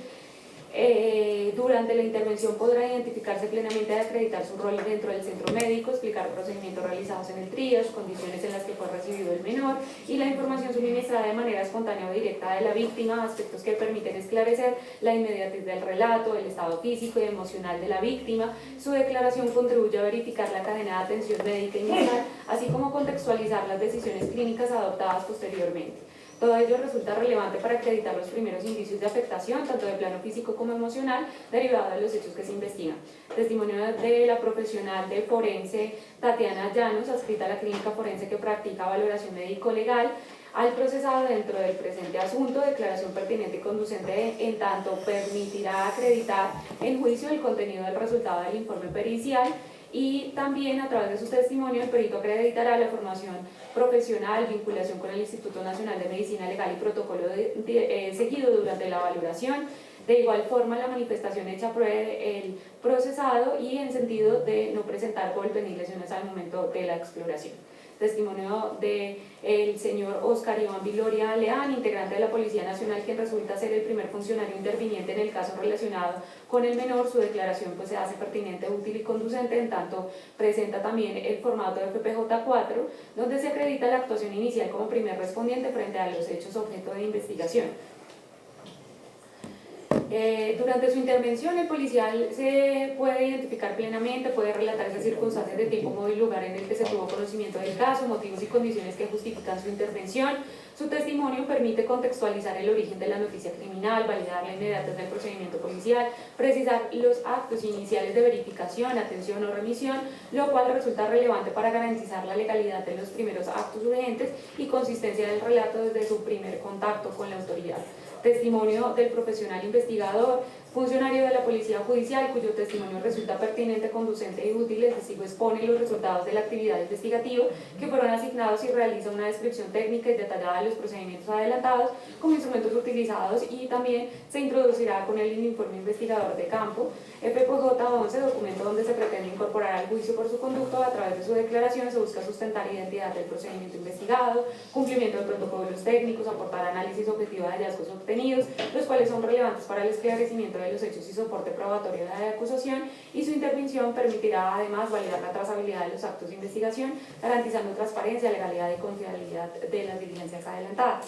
Durante la intervención podrá identificarse plenamente y acreditar su rol dentro del centro médico, explicar procedimientos realizados en el triage, condiciones en las que fue recibido el menor y la información suministrada de manera espontánea o directa de la víctima, aspectos que permiten esclarecer la inmediatez del relato, el estado físico y emocional de la víctima. Su declaración contribuye a verificar la cadena de atención médica inicial, así como contextualizar las decisiones clínicas adoptadas posteriormente. Todo ello resulta relevante para acreditar los primeros indicios de afectación, tanto de plano físico como emocional, derivado de los hechos que se investigan. Testimonio de la profesional de forense Tatiana Llanos, adscrita a la clínica forense que practica valoración médico-legal, al procesado dentro del presente asunto. Declaración pertinente y conducente en tanto permitirá acreditar en juicio el contenido del resultado del informe pericial, y también a través de su testimonio el perito acreditará la formación profesional, vinculación con el Instituto Nacional de Medicina Legal y protocolo seguido durante la valoración. De igual forma, la manifestación hecha por el procesado y en sentido de no presentar golpes ni lesiones al momento de la exploración. Testimonio del señor Oscar Iván Viloria Leán, integrante de la Policía Nacional, quien resulta ser el primer funcionario interviniente en el caso relacionado con el menor. Su declaración pues se hace pertinente, útil y conducente, en tanto presenta también el formato de FPJ-4, donde se acredita la actuación inicial como primer respondiente frente a los hechos objeto de investigación. Durante su intervención el policial se puede identificar plenamente, puede relatar esas circunstancias de tiempo, modo y lugar en el que se tuvo conocimiento del caso, motivos y condiciones que justifican su intervención. Su testimonio permite contextualizar el origen de la noticia criminal, validar la inmediatez del procedimiento policial, precisar los actos iniciales de verificación, atención o remisión, lo cual resulta relevante para garantizar la legalidad de los primeros actos urgentes y consistencia del relato desde su primer contacto con la autoridad. Testimonio del profesional investigador, funcionario de la Policía Judicial, cuyo testimonio resulta pertinente, conducente y útil. El testigo expone los resultados de la actividad investigativa que fueron asignados y realiza una descripción técnica y detallada de los procedimientos adelantados como instrumentos utilizados, y también se introducirá con el informe investigador de campo. FPJ-11, documento donde se pretende incorporar al juicio por su conducto. A través de su declaración se busca sustentar identidad del procedimiento investigado, cumplimiento de protocolos técnicos, aportar análisis objetivo de hallazgos obtenidos, los cuales son relevantes para el esclarecimiento de los hechos y soporte probatorio de la acusación, y su intervención permitirá además validar la trazabilidad de los actos de investigación, garantizando transparencia, legalidad y confiabilidad de las diligencias adelantadas.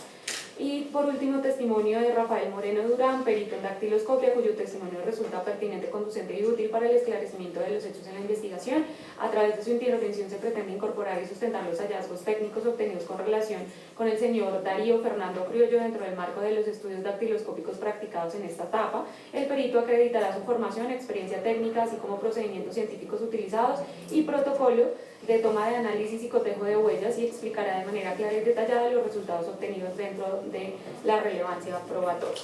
Y por último, testimonio de Rafael Moreno Durán, perito en dactiloscopia, cuyo testimonio resulta pertinente, conducente y útil para el esclarecimiento de los hechos en la investigación. A través de su intervención se pretende incorporar y sustentar los hallazgos técnicos obtenidos con relación con el señor Darío Fernando Criollo dentro del marco de los estudios dactiloscópicos practicados en esta etapa. El perito acreditará su formación, experiencia técnica, así como procedimientos científicos utilizados y protocolo de toma de análisis y cotejo de huellas, y explicará de manera clara y detallada los resultados obtenidos dentro de la relevancia probatoria.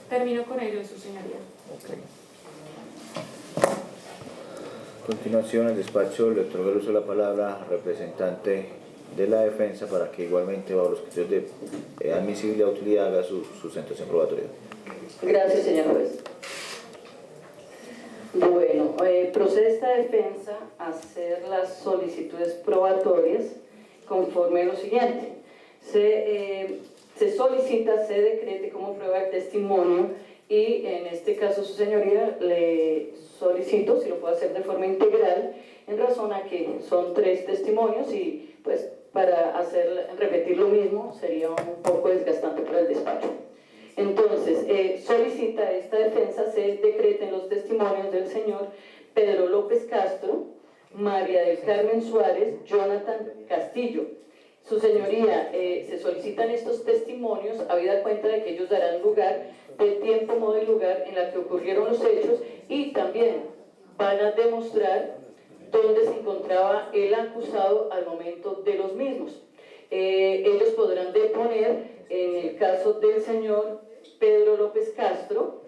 Termino con ello, su señoría. Okay. A continuación, el despacho le otorga el uso de la palabra al representante de la defensa para que igualmente bajo los criterios de admisibilidad y utilidad haga su sustentación probatoria. Gracias, señor juez. Bueno, procede esta defensa a hacer las solicitudes probatorias conforme a lo siguiente. Se solicita, se decrete como prueba el testimonio y en este caso su señoría le solicito si lo puede hacer de forma integral en razón a que son 3 testimonios y pues para repetir lo mismo sería un poco desgastante para el despacho. Entonces, solicita esta defensa se decreten los testimonios del señor Pedro López Castro, María del Carmen Suárez, Jonathan Castillo. Su señoría, se solicitan estos testimonios habida cuenta de que ellos darán lugar del tiempo, modo y lugar en la que ocurrieron los hechos y también van a demostrar dónde se encontraba el acusado al momento de los mismos. Ellos podrán deponer en el caso del señor Pedro López Castro,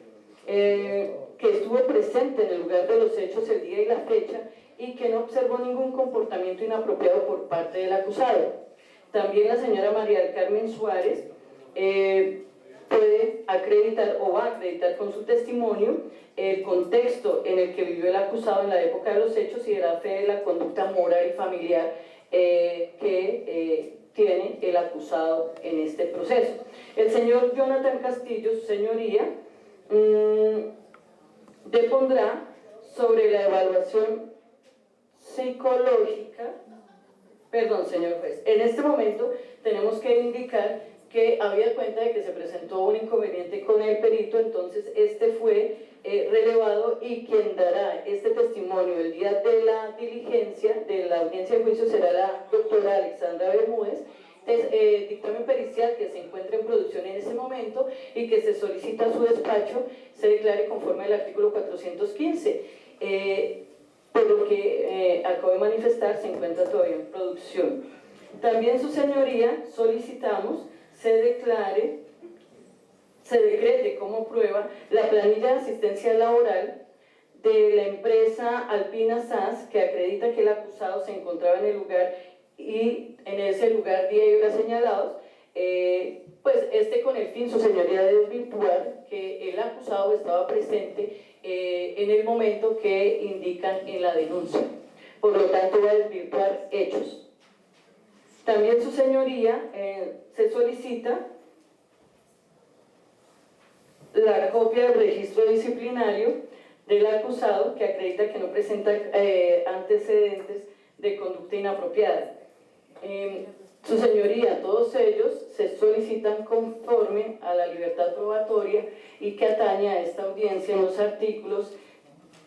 que estuvo presente en el lugar de los hechos el día y la fecha y que no observó ningún comportamiento inapropiado por parte del acusado. También la señora María del Carmen Suárez puede acreditar o va a acreditar con su testimonio el contexto en el que vivió el acusado en la época de los hechos y de la fe de la conducta moral y familiar que tiene el acusado en este proceso. El señor Jonathan Castillo, su señoría, depondrá sobre la evaluación psicológica. Perdón, señor juez, en este momento tenemos que indicar que había cuenta de que se presentó un inconveniente con el perito, entonces este fue relevado y quien dará este testimonio el día de la diligencia, de la audiencia de juicio, será la doctora Alexandra Bermúdez, dictamen pericial que se encuentra en producción en ese momento y que se solicita a su despacho se declare conforme al artículo 415. Por lo que acabo de manifestar, se encuentra todavía en producción. También su señoría solicitamos se decrete como prueba la planilla de asistencia laboral de la empresa Alpina SAS que acredita que el acusado se encontraba en el lugar y en ese lugar día y hora señalados, pues con el fin, su señoría, de desvirtuar que el acusado estaba presente en el momento que indican en la denuncia. Por lo tanto, va a desvirtuar hechos. También su señoría se solicita la copia del registro disciplinario del acusado que acredita que no presenta antecedentes de conducta inapropiada. Su señoría, todos ellos se solicitan conforme a la libertad probatoria y que atañe a esta audiencia en los artículos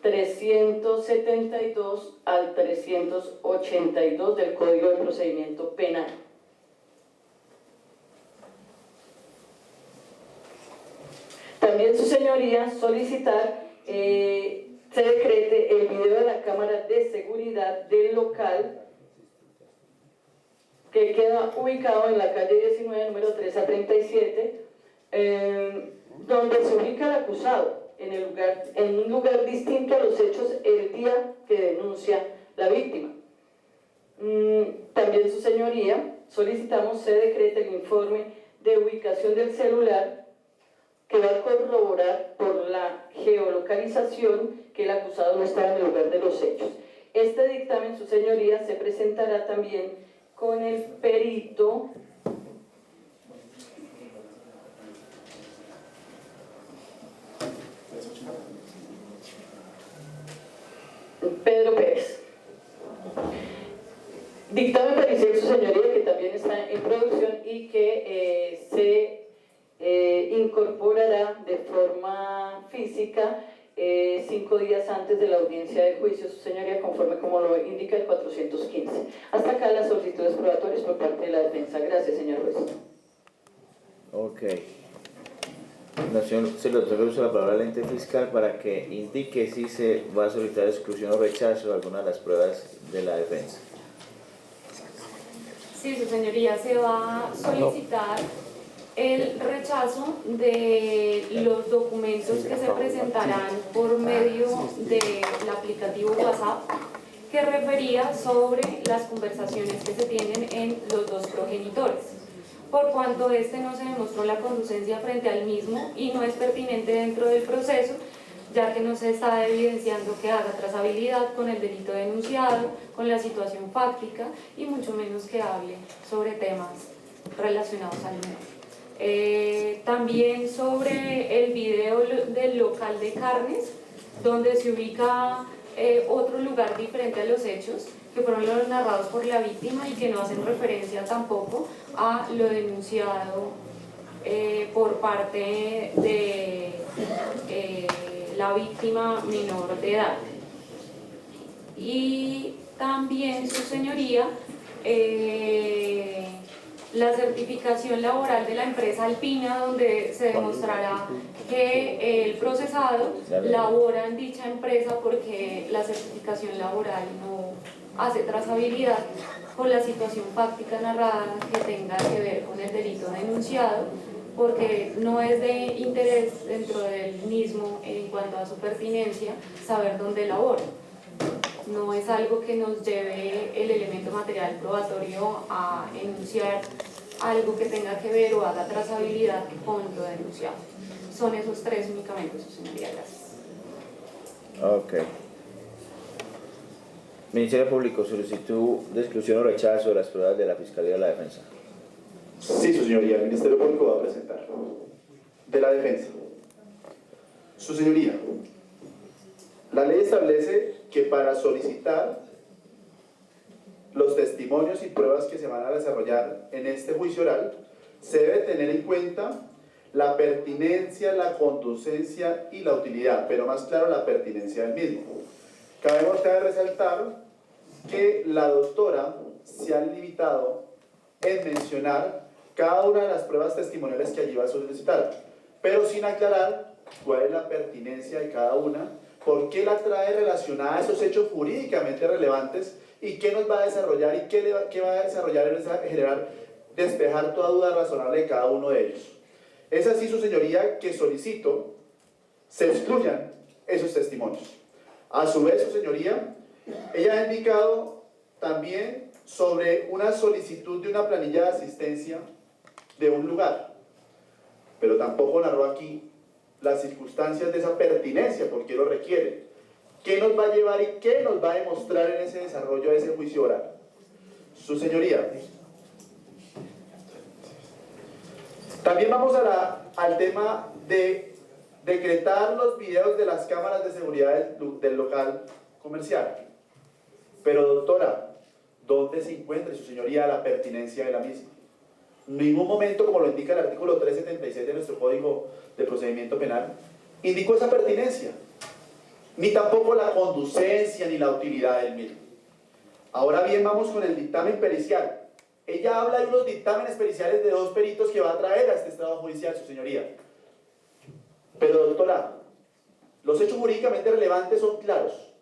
372 al 382 del Código de Procedimiento Penal. También su señoría solicitar se decrete el video de la cámara de seguridad del local que queda ubicado en la calle 19, número 3 a 37, donde se ubica el acusado en un lugar distinto a los hechos el día que denuncia la víctima. También su señoría solicitamos se decrete el informe de ubicación del celular que va a corroborar por la geolocalización que el acusado no estaba en el lugar de los hechos. Este dictamen, su señoría, se presentará también con el perito Pedro Pérez. Dictamen pericial, su señoría, que también está en producción y que se incorporará de forma física 5 días antes de la audiencia de juicio, su señoría, conforme como lo indica el 415. Hasta acá las solicitudes probatorias por parte de la defensa. Gracias, señor juez. Ok. Se le otorga uso la palabra al ente fiscal para que indique si se va a solicitar exclusión o rechazo de alguna de las pruebas de la defensa. Sí, su señoría, se va a solicitar el rechazo de los documentos que se presentarán por medio del aplicativo WhatsApp que refería sobre las conversaciones que se tienen en los dos progenitores, por cuanto este no se demostró la conducencia frente al mismo y no es pertinente dentro del proceso, ya que no se está evidenciando que haga trazabilidad con el delito denunciado, con la situación fáctica y mucho menos que hable sobre temas relacionados al menor. También sobre el video del local de carnes, donde se ubica otro lugar diferente a los hechos, que fueron los narrados por la víctima y que no hacen referencia tampoco a lo denunciado por parte de la víctima menor de edad. Y también, su señoría, la certificación laboral de la empresa Alpina, donde se demostrará que el procesado labora en dicha empresa, porque la certificación laboral no hace trazabilidad con la situación fáctica narrada que tenga que ver con el delito denunciado, porque no es de interés dentro del mismo en cuanto a su pertinencia saber dónde labora. No es algo que nos lleve el elemento material probatorio a enunciar algo que tenga que ver o haga trazabilidad con lo denunciado. Son esos tres únicamente, su señoría. Gracias. Ok. Ministerio Público, solicitud de exclusión o rechazo de las pruebas de la Fiscalía de la Defensa. Sí, su señoría, el Ministerio Público va a presentar. De la Defensa. Su señoría, la ley establece que para solicitar los testimonios y pruebas que se van a desarrollar en este juicio oral, se debe tener en cuenta la pertinencia, la conducencia y la utilidad, pero más claro la pertinencia del mismo. Cabe resaltar que la doctora se ha limitado en mencionar cada una de las pruebas testimoniales que allí va a solicitar, pero sin aclarar cuál es la pertinencia de cada una, por qué la trae relacionada a esos hechos jurídicamente relevantes y qué nos va a desarrollar y qué va a desarrollar en generar, despejar toda duda razonable de cada uno de ellos. Es así, su señoría, que solicito se excluyan esos testimonios. A su vez, su señoría, ella ha indicado también sobre una solicitud de una planilla de asistencia de un lugar, pero tampoco narró aquí las circunstancias de esa pertinencia, por qué lo requiere, qué nos va a llevar y qué nos va a demostrar en ese desarrollo de ese juicio oral. Su señoría, también vamos al tema de decretar los videos de las cámaras de seguridad del local comercial. Pero doctora, ¿dónde se encuentra, su señoría, la pertinencia de la misma? En ningún momento, como lo indica el artículo 376 de nuestro Código de Procedimiento Penal, indicó esa pertinencia, ni tampoco la conducencia ni la utilidad del mismo. Ahora bien, vamos con el dictamen pericial. Ella habla de unos dictámenes periciales de 2 peritos que va a traer a este estado judicial, su señoría. Pero doctora, los hechos jurídicamente relevantes son claros,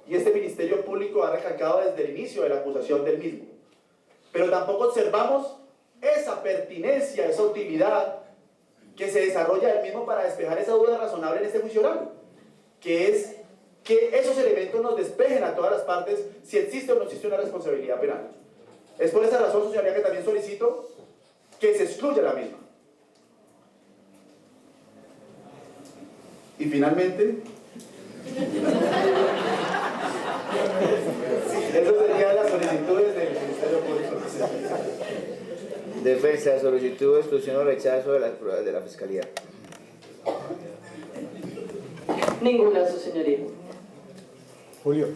y este Ministerio Público ha recalcado desde el inicio de la acusación del mismo. Pero tampoco observamos esa pertinencia, esa utilidad que se desarrolla del mismo para despejar esa duda razonable en este juicio oral, que es que esos elementos nos despejen a todas las partes si existe o no existe una responsabilidad penal. Es por esa razón, su señoría, que también solicito que se excluya la misma. Y finalmente, esas serían las solicitudes del Ministerio Público. Defensa, solicitud de exclusión o rechazo de las pruebas de la Fiscalía. Ninguna, su señoría. Julio.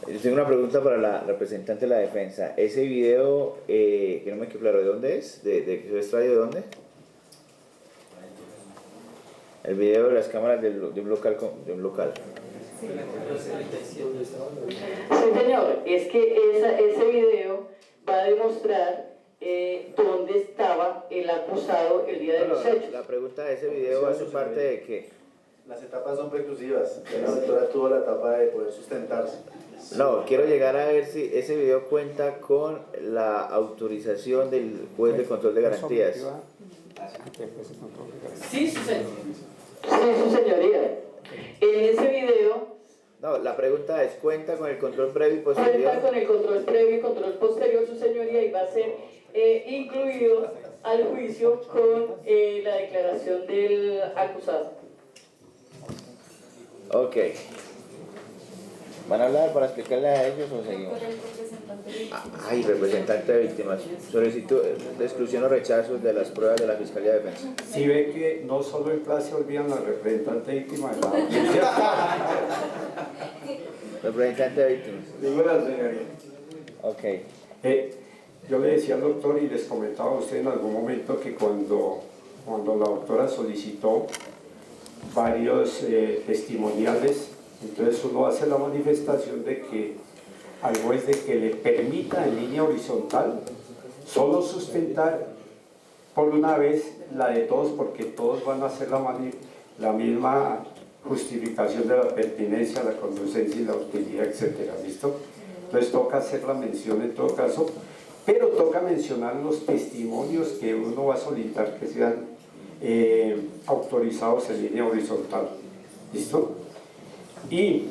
Yo tengo una pregunta para la representante de la defensa. Ese video, que no me quedó claro, ¿de dónde es? ¿De qué se extrae de dónde? El video de las cámaras de un local. Sí, señor, es que ese video va a demostrar dónde estaba el acusado el día de los hechos. La pregunta de ese video hace parte de que... Las etapas son preclusivas. La doctora tuvo la etapa de poder sustentarse. No, quiero llegar a ver si ese video cuenta con la autorización del juez de control de garantías. Sí, su señoría. En ese video... No, la pregunta es, ¿cuenta con el control previo y posterior? Cuenta con el control previo y control posterior, su señoría, y va a ser incluido al juicio con la declaración del acusado. Ok. ¿Van a hablar para explicarle a ellos o seguimos? Ay, representante de víctimas. Solicitud de exclusión o rechazo de las pruebas de la Fiscalía de Defensa. Si ve que no solo en clase olvidan la representante víctima de la audiencia. Representante de víctimas. Digo la señoría. Ok. Yo le decía al doctor y les comentaba a usted en algún momento que cuando la doctora solicitó varios testimoniales, entonces uno hace la manifestación de que al juez de que le permita en línea horizontal solo sustentar por una vez la de todos, porque todos van a hacer la misma justificación de la pertinencia, la conducencia y la utilidad, etcétera, ¿listo? Entonces toca hacer la mención en todo caso, pero toca mencionar los testimonios que uno va a solicitar que sean autorizados en línea horizontal, ¿listo? Y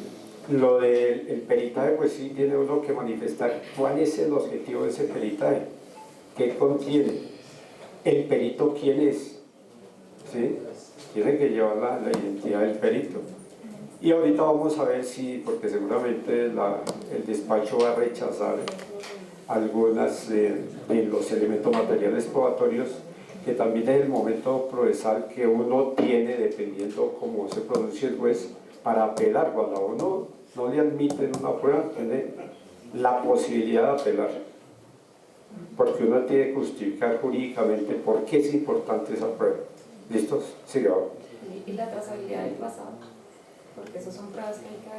lo del peritaje, pues sí tiene uno que manifestar cuál es el objetivo de ese peritaje, qué contiene, el perito quién es, ¿sí? Tiene que llevar la identidad del perito. Y ahorita vamos a ver si, porque seguramente el despacho va a rechazar algunas de los elementos materiales probatorios, que también es el momento procesal que uno tiene, dependiendo cómo se pronuncie el juez, para apelar. Cuando a uno no le admiten una prueba, tiene la posibilidad de apelar, porque uno tiene que justificar jurídicamente por qué es importante esa prueba. ¿Listos? Sigamos. Y la trazabilidad del pasado, porque esas son pruebas que hay que...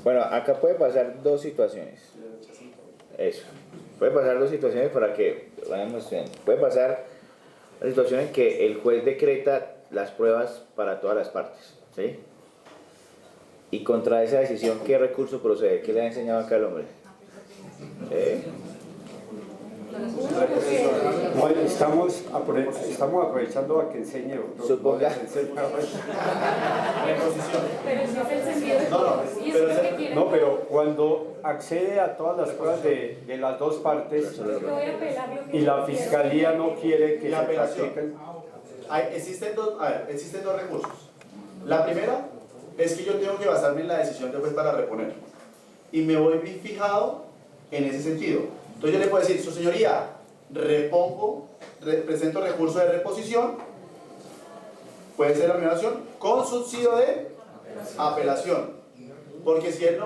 Bueno, acá puede pasar dos situaciones. Eso. Puede pasar dos situaciones para que vayamos viendo. Puede pasar la situación en que el juez decreta las pruebas para todas las partes, ¿sí? Y contra esa decisión, ¿qué recurso procede? ¿Qué le ha enseñado acá el hombre? Bueno, estamos aprovechando a que enseñe. Suponga. No, pero cuando accede a todas las pruebas de las dos partes y la fiscalía no quiere que se practiquen. Existen dos recursos. La primera es que yo tengo que basarme en la decisión del juez para reponer. Y me voy bien fijado en ese sentido. Entonces yo le puedo decir, su señoría, presento recurso de reposición, puede ser la anulación, con subsidio de apelación. Porque si él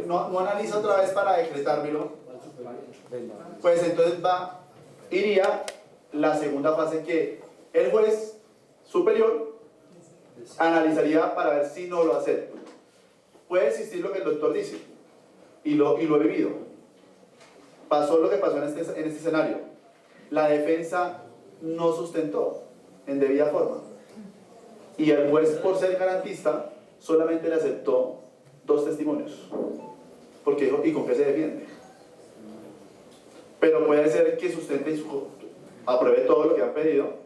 no analiza otra vez para decretármelo, pues entonces iría la segunda fase, que el juez superior analizaría para ver si no lo acepto. Puede existir lo que el doctor dice, y lo he vivido. Pasó lo que pasó en este escenario. La defensa no sustentó en debida forma. Y el juez, por ser garantista, solamente le aceptó 2 testimonios. Porque dijo, ¿y con qué se defiende? Pero puede ser que sustente y apruebe todo lo que han pedido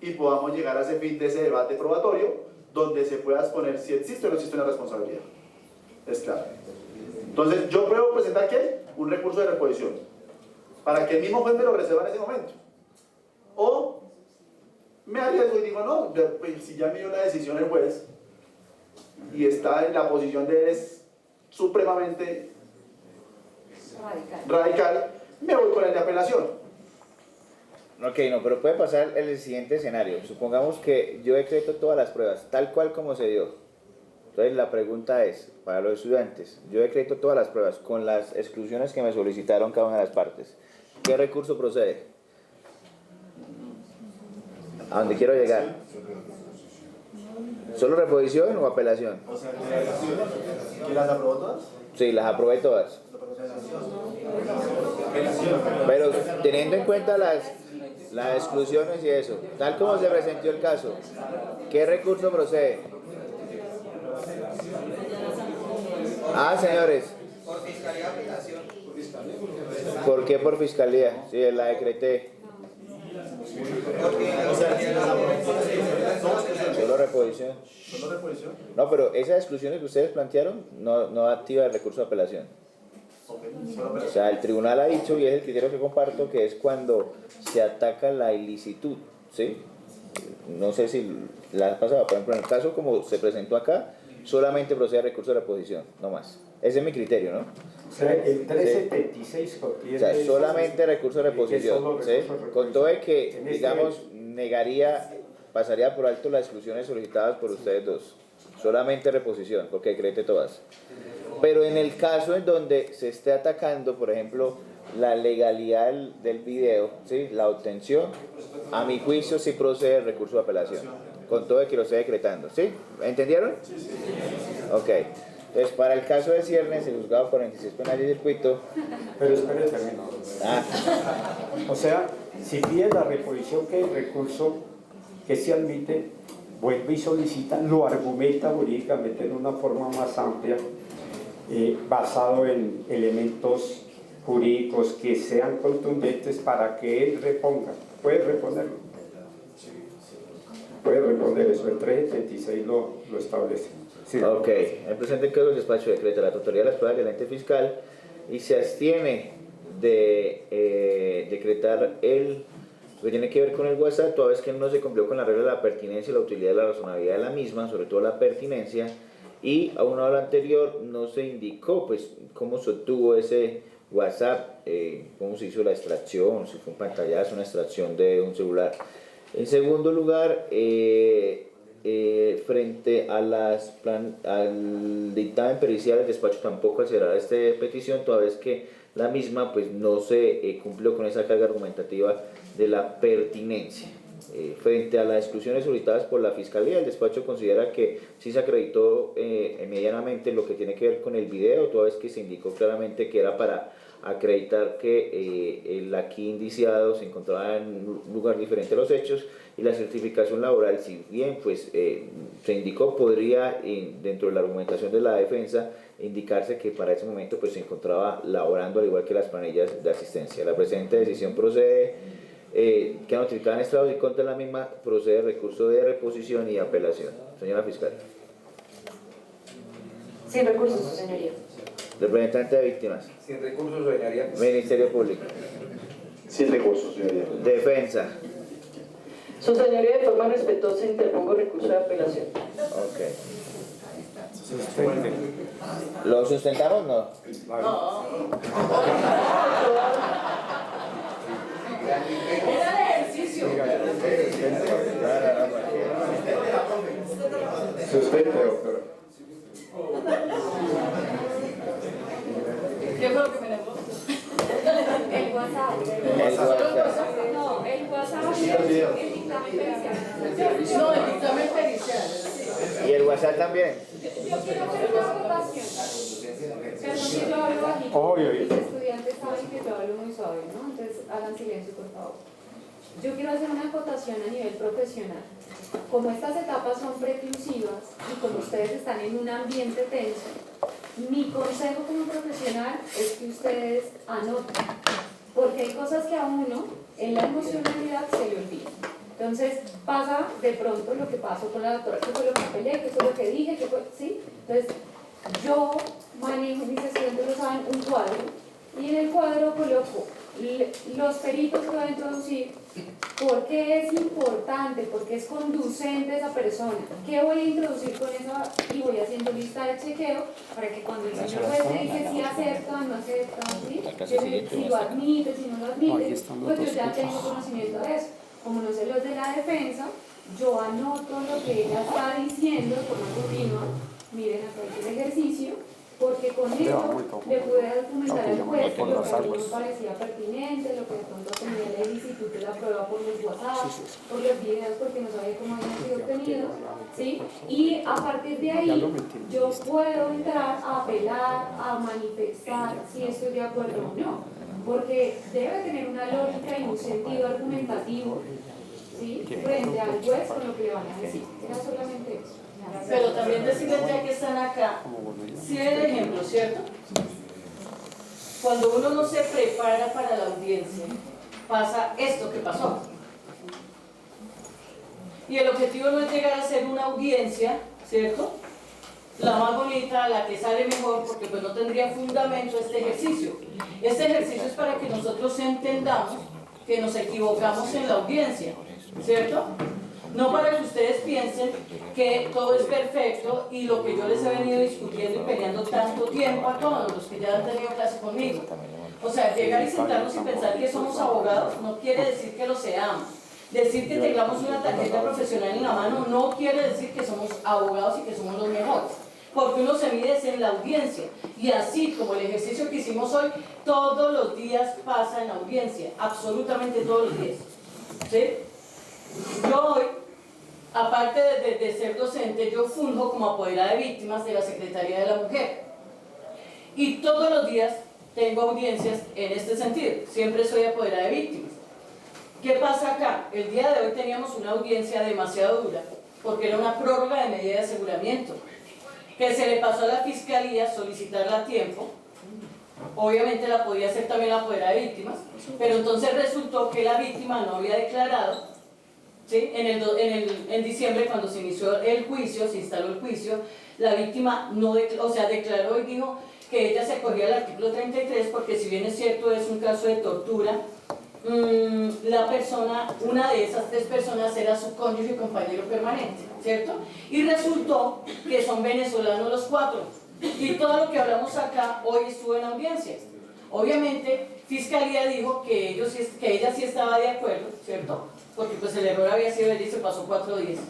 y podamos llegar a ese fin de ese debate probatorio, donde se pueda exponer si existe o no existe una responsabilidad. Es claro. Entonces, yo puedo presentar ¿qué? Un recurso de reposición, para que el mismo juez me lo reserva en ese momento. O me arriesgo y digo, no, pues, si ya me dio la decisión el juez y está en la posición de él es supremamente radical, me voy con el de apelación. Ok, no, pero puede pasar el siguiente escenario. Supongamos que yo decreto todas las pruebas, tal cual como se dio. Entonces la pregunta es, para los estudiantes, yo decreto todas las pruebas con las exclusiones que me solicitaron cada una de las partes. ¿Qué recurso procede? ¿A dónde quiero llegar? ¿Solo reposición o apelación? O sea, ¿que las aprobó todas? Sí, las aprobé todas. Pero teniendo en cuenta las exclusiones y eso, tal como se presentó el caso, ¿qué recurso procede? Ah, señores. Por fiscalía apelación. ¿Por qué por fiscalía? Sí, la decreté. Solo reposición. ¿Solo reposición? No, pero esas exclusiones que ustedes plantearon no activa el recurso de apelación. O sea, el tribunal ha dicho, y es el criterio que comparto, que es cuando se ataca la ilicitud, ¿sí? No sé si la has pasado, por ejemplo, en el caso como se presentó acá, solamente procede recurso de reposición, no más. Ese es mi criterio, ¿no? O sea, el 376 contiene... O sea, solamente recurso de reposición, ¿sí? Con todo de que, digamos, pasaría por alto las exclusiones solicitadas por ustedes dos. Solamente reposición, porque decrete todas. Pero en el caso en donde se esté atacando, por ejemplo, la legalidad del video, ¿sí? La obtención, a mi juicio sí procede el recurso de apelación, con todo de que lo esté decretando, ¿sí? ¿Entendieron? Sí, sí. Ok. Entonces, para el caso de ciernes, el juzgado 46 penal y circuito... Pero espere, termino. O sea, si pide la reposición, que el recurso que se admite, vuelve y solicita, lo argumenta jurídicamente en una forma más amplia, basado en elementos jurídicos que sean contundentes para que él reponga. Puede reponerlo. Puede reponer eso, el 376 lo establece. Sí. Ok, en presente caso el despacho decreta la totalidad de las pruebas del ente fiscal y se abstiene de decretar lo que tiene que ver con el WhatsApp, toda vez que no se cumplió con la regla de la pertinencia y la utilidad y la razonabilidad de la misma, sobre todo la pertinencia, y aunado a lo anterior no se indicó pues cómo se obtuvo ese WhatsApp, cómo se hizo la extracción, si fue un pantallazo, una extracción de un celular. En segundo lugar, frente a al dictamen pericial, el despacho tampoco accederá a esta petición, toda vez que la misma pues no se cumplió con esa carga argumentativa de la pertinencia. Frente a las exclusiones solicitadas por la Fiscalía, el despacho considera que sí se acreditó medianamente lo que tiene que ver con el video, toda vez que se indicó claramente que era para acreditar que el aquí indiciado se encontraba en un lugar diferente a los hechos, y la certificación laboral, si bien pues se indicó, podría dentro de la argumentación de la defensa indicarse que para ese momento pues se encontraba laborando al igual que las planillas de asistencia. La presente decisión procede, que notificada en estrados y contra la misma, procede recurso de reposición y apelación. Señora fiscal. Sin recursos, su señoría. Representante de víctimas. Sin recursos, señoría. Ministerio Público. Sin recursos, señoría. Defensa. Su señoría, de forma respetuosa, interpongo recurso de apelación. Ok. ¿Lo sustentamos? No. No. Era de ejercicio. Sustente, doctora. ¿Qué fue lo que me negó? El WhatsApp. No, el WhatsApp es el dictamen pericial. No, el dictamen pericial. ¿Y el WhatsApp también? Yo quiero hacer una acotación. Perdón que yo hablo bajito. Los estudiantes saben que yo hablo muy suave, ¿no? Entonces hagan silencio, por favor. Yo quiero hacer una acotación a nivel profesional. Como estas etapas son preclusivas y como ustedes están en un ambiente tenso, mi consejo como profesional es que ustedes anoten, porque hay cosas que a uno en la emocionalidad se le olvidan. Entonces pasa de pronto lo que pasó con la doctora, que fue lo que peleé, que fue lo que dije, que fue, ¿sí? Entonces yo manejo, mis estudiantes lo saben, un cuadro, y en el cuadro coloco los peritos que voy a introducir, por qué es importante, por qué es conducente esa persona, qué voy a introducir con esa, y voy haciendo lista de chequeo para que cuando el señor juez me dice si acepta, no acepta, ¿sí? Si lo admite, si no lo admite, pues yo ya tengo conocimiento de eso. Como no sé los de la defensa, yo anoto lo que ella está diciendo de forma continua. Miren acá el ejercicio, porque con eso le pude documentar al juez lo que a mí me parecía pertinente, lo que de pronto tenía la ilicitud de la prueba por los WhatsApp, por los videos, porque no sabía cómo habían sido obtenidos, ¿sí? Y a partir de ahí yo puedo entrar a apelar, a manifestar si estoy de acuerdo o no, porque debe tener una lógica y un sentido argumentativo, ¿sí? Frente al juez con lo que le van a decir. Era solamente eso. Pero también decirles, ya que están acá, si el ejemplo, ¿cierto? Cuando uno no se prepara para la audiencia, pasa esto que pasó. Y el objetivo no es llegar a ser una audiencia, ¿cierto? La más bonita, la que sale mejor, porque pues no tendría fundamento este ejercicio. Este ejercicio es para que nosotros entendamos que nos equivocamos en la audiencia, ¿cierto? No para que ustedes piensen que todo es perfecto y lo que yo les he venido discutiendo y peleando tanto tiempo a todos los que ya han tenido clase conmigo. O sea, llegar y sentarnos y pensar que somos abogados no quiere decir que lo seamos. Decir que tengamos una tarjeta profesional en la mano no quiere decir que somos abogados y que somos los mejores. Porque uno se mide en la audiencia. Y así como el ejercicio que hicimos hoy, todos los días pasa en audiencia. Absolutamente todos los días. ¿Sí? Yo hoy, aparte de ser docente, yo funjo como apoderada de víctimas de la Secretaría de la Mujer. Y todos los días tengo audiencias en este sentido. Siempre soy apoderada de víctimas. ¿Qué pasa acá? El día de hoy teníamos una audiencia demasiado dura, porque era una prórroga de medida de aseguramiento, que se le pasó a la Fiscalía solicitarla a tiempo. Obviamente la podía hacer también la apoderada de víctimas, pero entonces resultó que la víctima no había declarado, ¿sí? En diciembre, cuando se inició el juicio, se instaló el juicio, la víctima no declaró y dijo que ella se acogía al artículo 33 porque, si bien es cierto, es un caso de tortura, la persona, una de esas 3 personas era su cónyuge y compañero permanente, ¿cierto? Y resultó que son venezolanos los 4. Y todo lo que hablamos acá hoy estuvo en audiencia. Obviamente, Fiscalía dijo que ella sí estaba de acuerdo, ¿cierto? Porque pues el error había sido de ella y se pasó 4 días.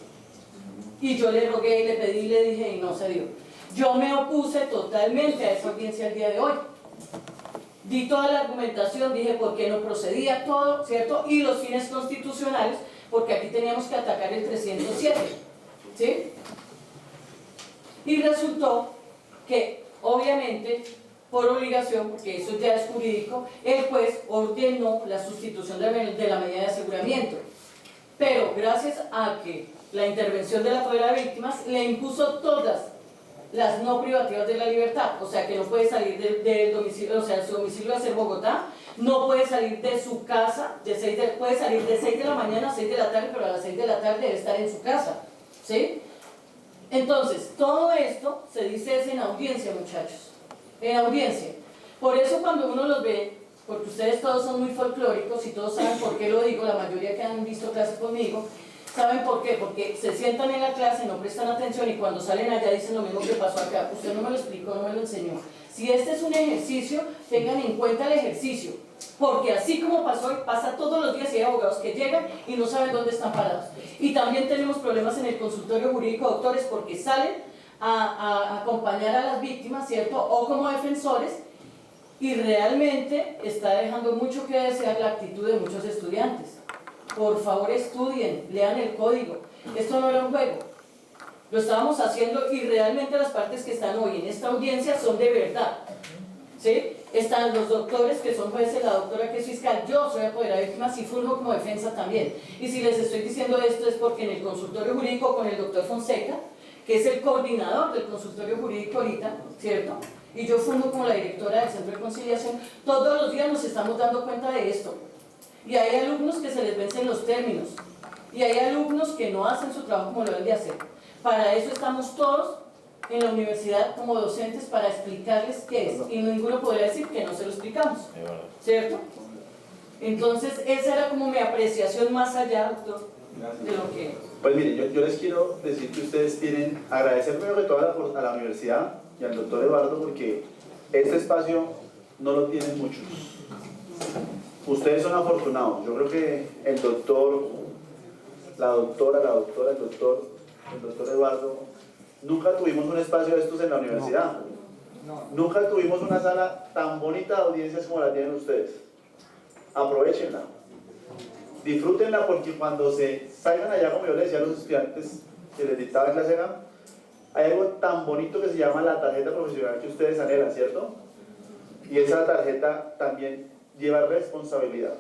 Y yo le rogué y le pedí y le dije y no se dio. Yo me opuse totalmente a esa audiencia el día de hoy. Di toda la argumentación, dije por qué no procedía todo, ¿cierto? Y los fines constitucionales, porque aquí teníamos que atacar el 307, ¿sí? Y resultó que, obviamente, por obligación, porque eso ya es jurídico, el juez ordenó la sustitución de la medida de aseguramiento. Pero gracias a que la intervención de la apoderada de víctimas le impuso todas las no privativas de la libertad, o sea que no puede salir del domicilio, o sea, su domicilio va a ser Bogotá, no puede salir de su casa, puede salir de 6 de la mañana a 6 de la tarde, pero a las 6 de la tarde debe estar en su casa, ¿sí? Entonces, todo esto se dice en audiencia, muchachos, en audiencia. Por eso cuando uno los ve, porque ustedes todos son muy folclóricos y todos saben por qué lo digo, la mayoría que han visto clases conmigo, ¿saben por qué? Porque se sientan en la clase, no prestan atención y cuando salen allá dicen lo mismo que pasó acá. Usted no me lo explicó, no me lo enseñó. Si este es un ejercicio, tengan en cuenta el ejercicio. Porque así como pasó hoy, pasa todos los días y hay abogados que llegan y no saben dónde están parados. Y también tenemos problemas en el consultorio jurídico, doctores, porque salen a acompañar a las víctimas, ¿cierto? O como defensores, y realmente está dejando mucho que desear la actitud de muchos estudiantes. Por favor, estudien, lean el código. Esto no era un juego. Lo estábamos haciendo y realmente las partes que están hoy en esta audiencia son de verdad. ¿Sí? Están los doctores que son jueces, la doctora que es fiscal, yo soy apoderada de víctimas y funjo como defensa también. Y si les estoy diciendo esto es porque en el consultorio jurídico con el doctor Fonseca, que es el coordinador del consultorio jurídico ahorita, ¿cierto? Y yo funjo como la directora del Centro de Conciliación, todos los días nos estamos dando cuenta de esto. Y hay alumnos que se les vencen los términos. Y hay alumnos que no hacen su trabajo como lo deben de hacer. Para eso estamos todos en la universidad como docentes para explicarles qué es. Y ninguno podría decir que no se lo explicamos. ¿Cierto? Entonces, esa era como mi apreciación más allá, doctor, de lo que... Pues mire, yo les quiero decir que ustedes tienen, agradecer primero que todo a la universidad y al doctor Eduardo, porque este espacio no lo tienen muchos. Ustedes son afortunados. Yo creo que el doctor, el doctor Eduardo, nunca tuvimos un espacio de estos en la universidad. Nunca tuvimos una sala tan bonita de audiencias como la tienen ustedes. Aprovechenla. Disfrútenla, porque cuando se salgan allá, como yo les decía a los estudiantes que les dictaba en clase acá, hay algo tan bonito que se llama la tarjeta profesional que ustedes anhelan, ¿cierto? Y esa tarjeta también lleva responsabilidad.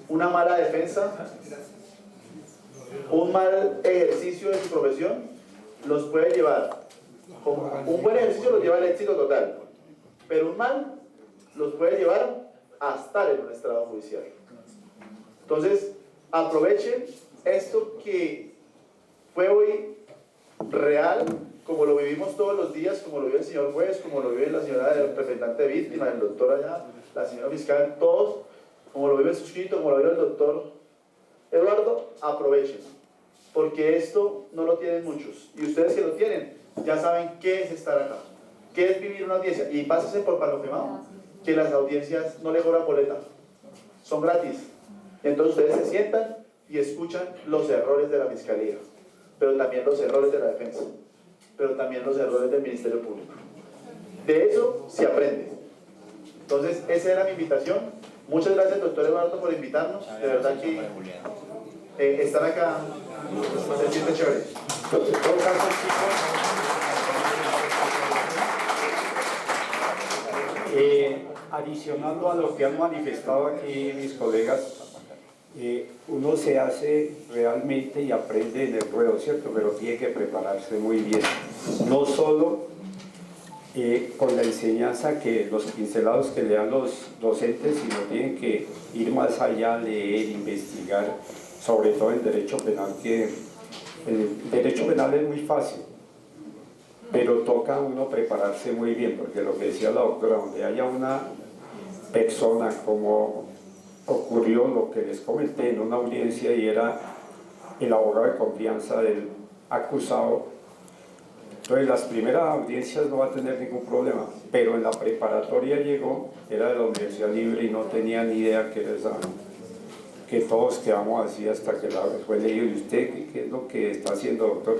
Una mala defensa, un mal ejercicio de su profesión los puede llevar, un buen ejercicio los lleva al éxito total, pero un mal los puede llevar a estar en un estrado judicial. Entonces, aprovechen esto que fue hoy real, como lo vivimos todos los días, como lo vive el señor juez, como lo vive la señora representante de víctimas, el doctor allá, la señora fiscal, todos, como lo vive el suscrito, como lo vive el doctor Eduardo. Aprovechen. porque esto no lo tienen muchos. Y ustedes que lo tienen, ya saben qué es estar acá, qué es vivir una audiencia. Y pásese por Palo Quemado, que las audiencias no le cobran boleta, son gratis. Entonces ustedes se sientan y escuchan los errores de la Fiscalía, pero también los errores de la Defensa, pero también los errores del Ministerio Público. De eso se aprende. Entonces, esa era mi invitación. Muchas gracias, doctor Eduardo, por invitarnos. De verdad que estar acá se siente chévere. Entonces, en todo caso, chicos, adicionando a lo que han manifestado aquí mis colegas, uno se hace realmente y aprende en el ruedo, ¿cierto? Pero tiene que prepararse muy bien. No solo con la enseñanza que los pincelados que le dan los docentes, sino tienen que ir más allá, leer, investigar, sobre todo en derecho penal, que el derecho penal es muy fácil, pero toca a uno prepararse muy bien, porque lo que decía la doctora, donde haya una persona como ocurrió lo que les comenté en una audiencia y era el abogado de confianza del acusado, entonces las primeras audiencias no va a tener ningún problema, pero en la preparatoria llegó, era de la Universidad Libre y no tenía ni idea qué era esa, que todos quedamos así hasta que la fue leído. ¿Y usted qué es lo que está haciendo, doctor?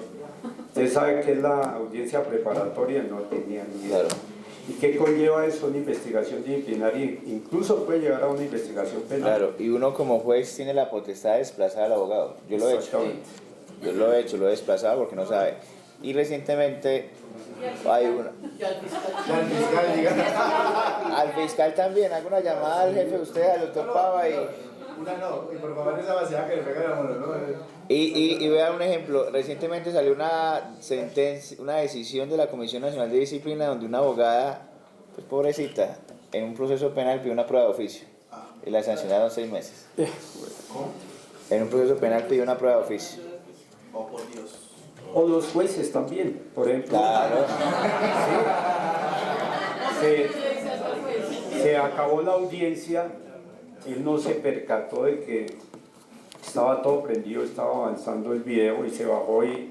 ¿Usted sabe qué es la audiencia preparatoria? No tenía ni idea. Claro. ¿Y qué conlleva eso? Una investigación disciplinaria, incluso puede llegar a una investigación penal. Claro, y uno como juez tiene la potestad de desplazar al abogado. Yo lo he hecho. Yo lo he hecho, lo he desplazado porque no sabe. Y recientemente hay una... Al fiscal también, hago una llamada al jefe de usted, al doctor Pava, y... Una no, y por favor esa vaciada que le pega la mano, ¿no? Y vea un ejemplo, recientemente salió una sentencia, una decisión de la Comisión Nacional de Disciplina donde una abogada, pues pobrecita, en un proceso penal pidió una prueba de oficio y la sancionaron 6 meses. En un proceso penal pidió una prueba de oficio. Oh, por Dios. O los jueces también, por ejemplo. Claro. Se acabó la audiencia, él no se percató de que estaba todo prendido, estaba avanzando el video y se bajó y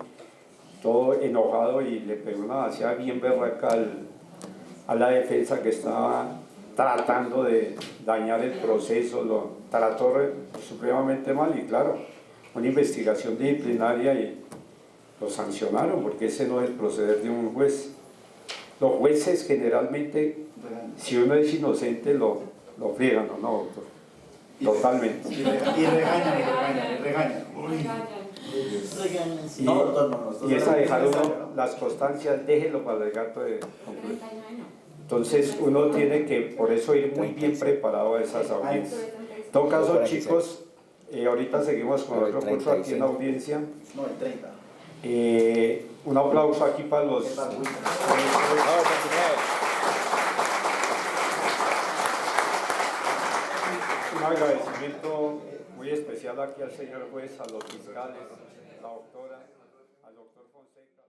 todo enojado y le pegó una vaciada bien berraca a la defensa que estaba tratando de dañar el proceso, lo trató supremamente mal y claro, una investigación disciplinaria y lo sancionaron porque ese no es el proceder de un juez. Los jueces generalmente, si uno es inocente, lo friegan, ¿no, doctor? Totalmente. Y regañan. Y esa dejar uno las constancias, déjelo para el gato de concluir. Entonces uno tiene que, por eso, ir muy bien preparado a esas audiencias. En todo caso, chicos, ahorita seguimos con otro curso aquí en la audiencia. No, el 30. Un aplauso aquí para los... Un agradecimiento muy especial aquí al señor juez, a los fiscales, a la doctora, al doctor Fonseca.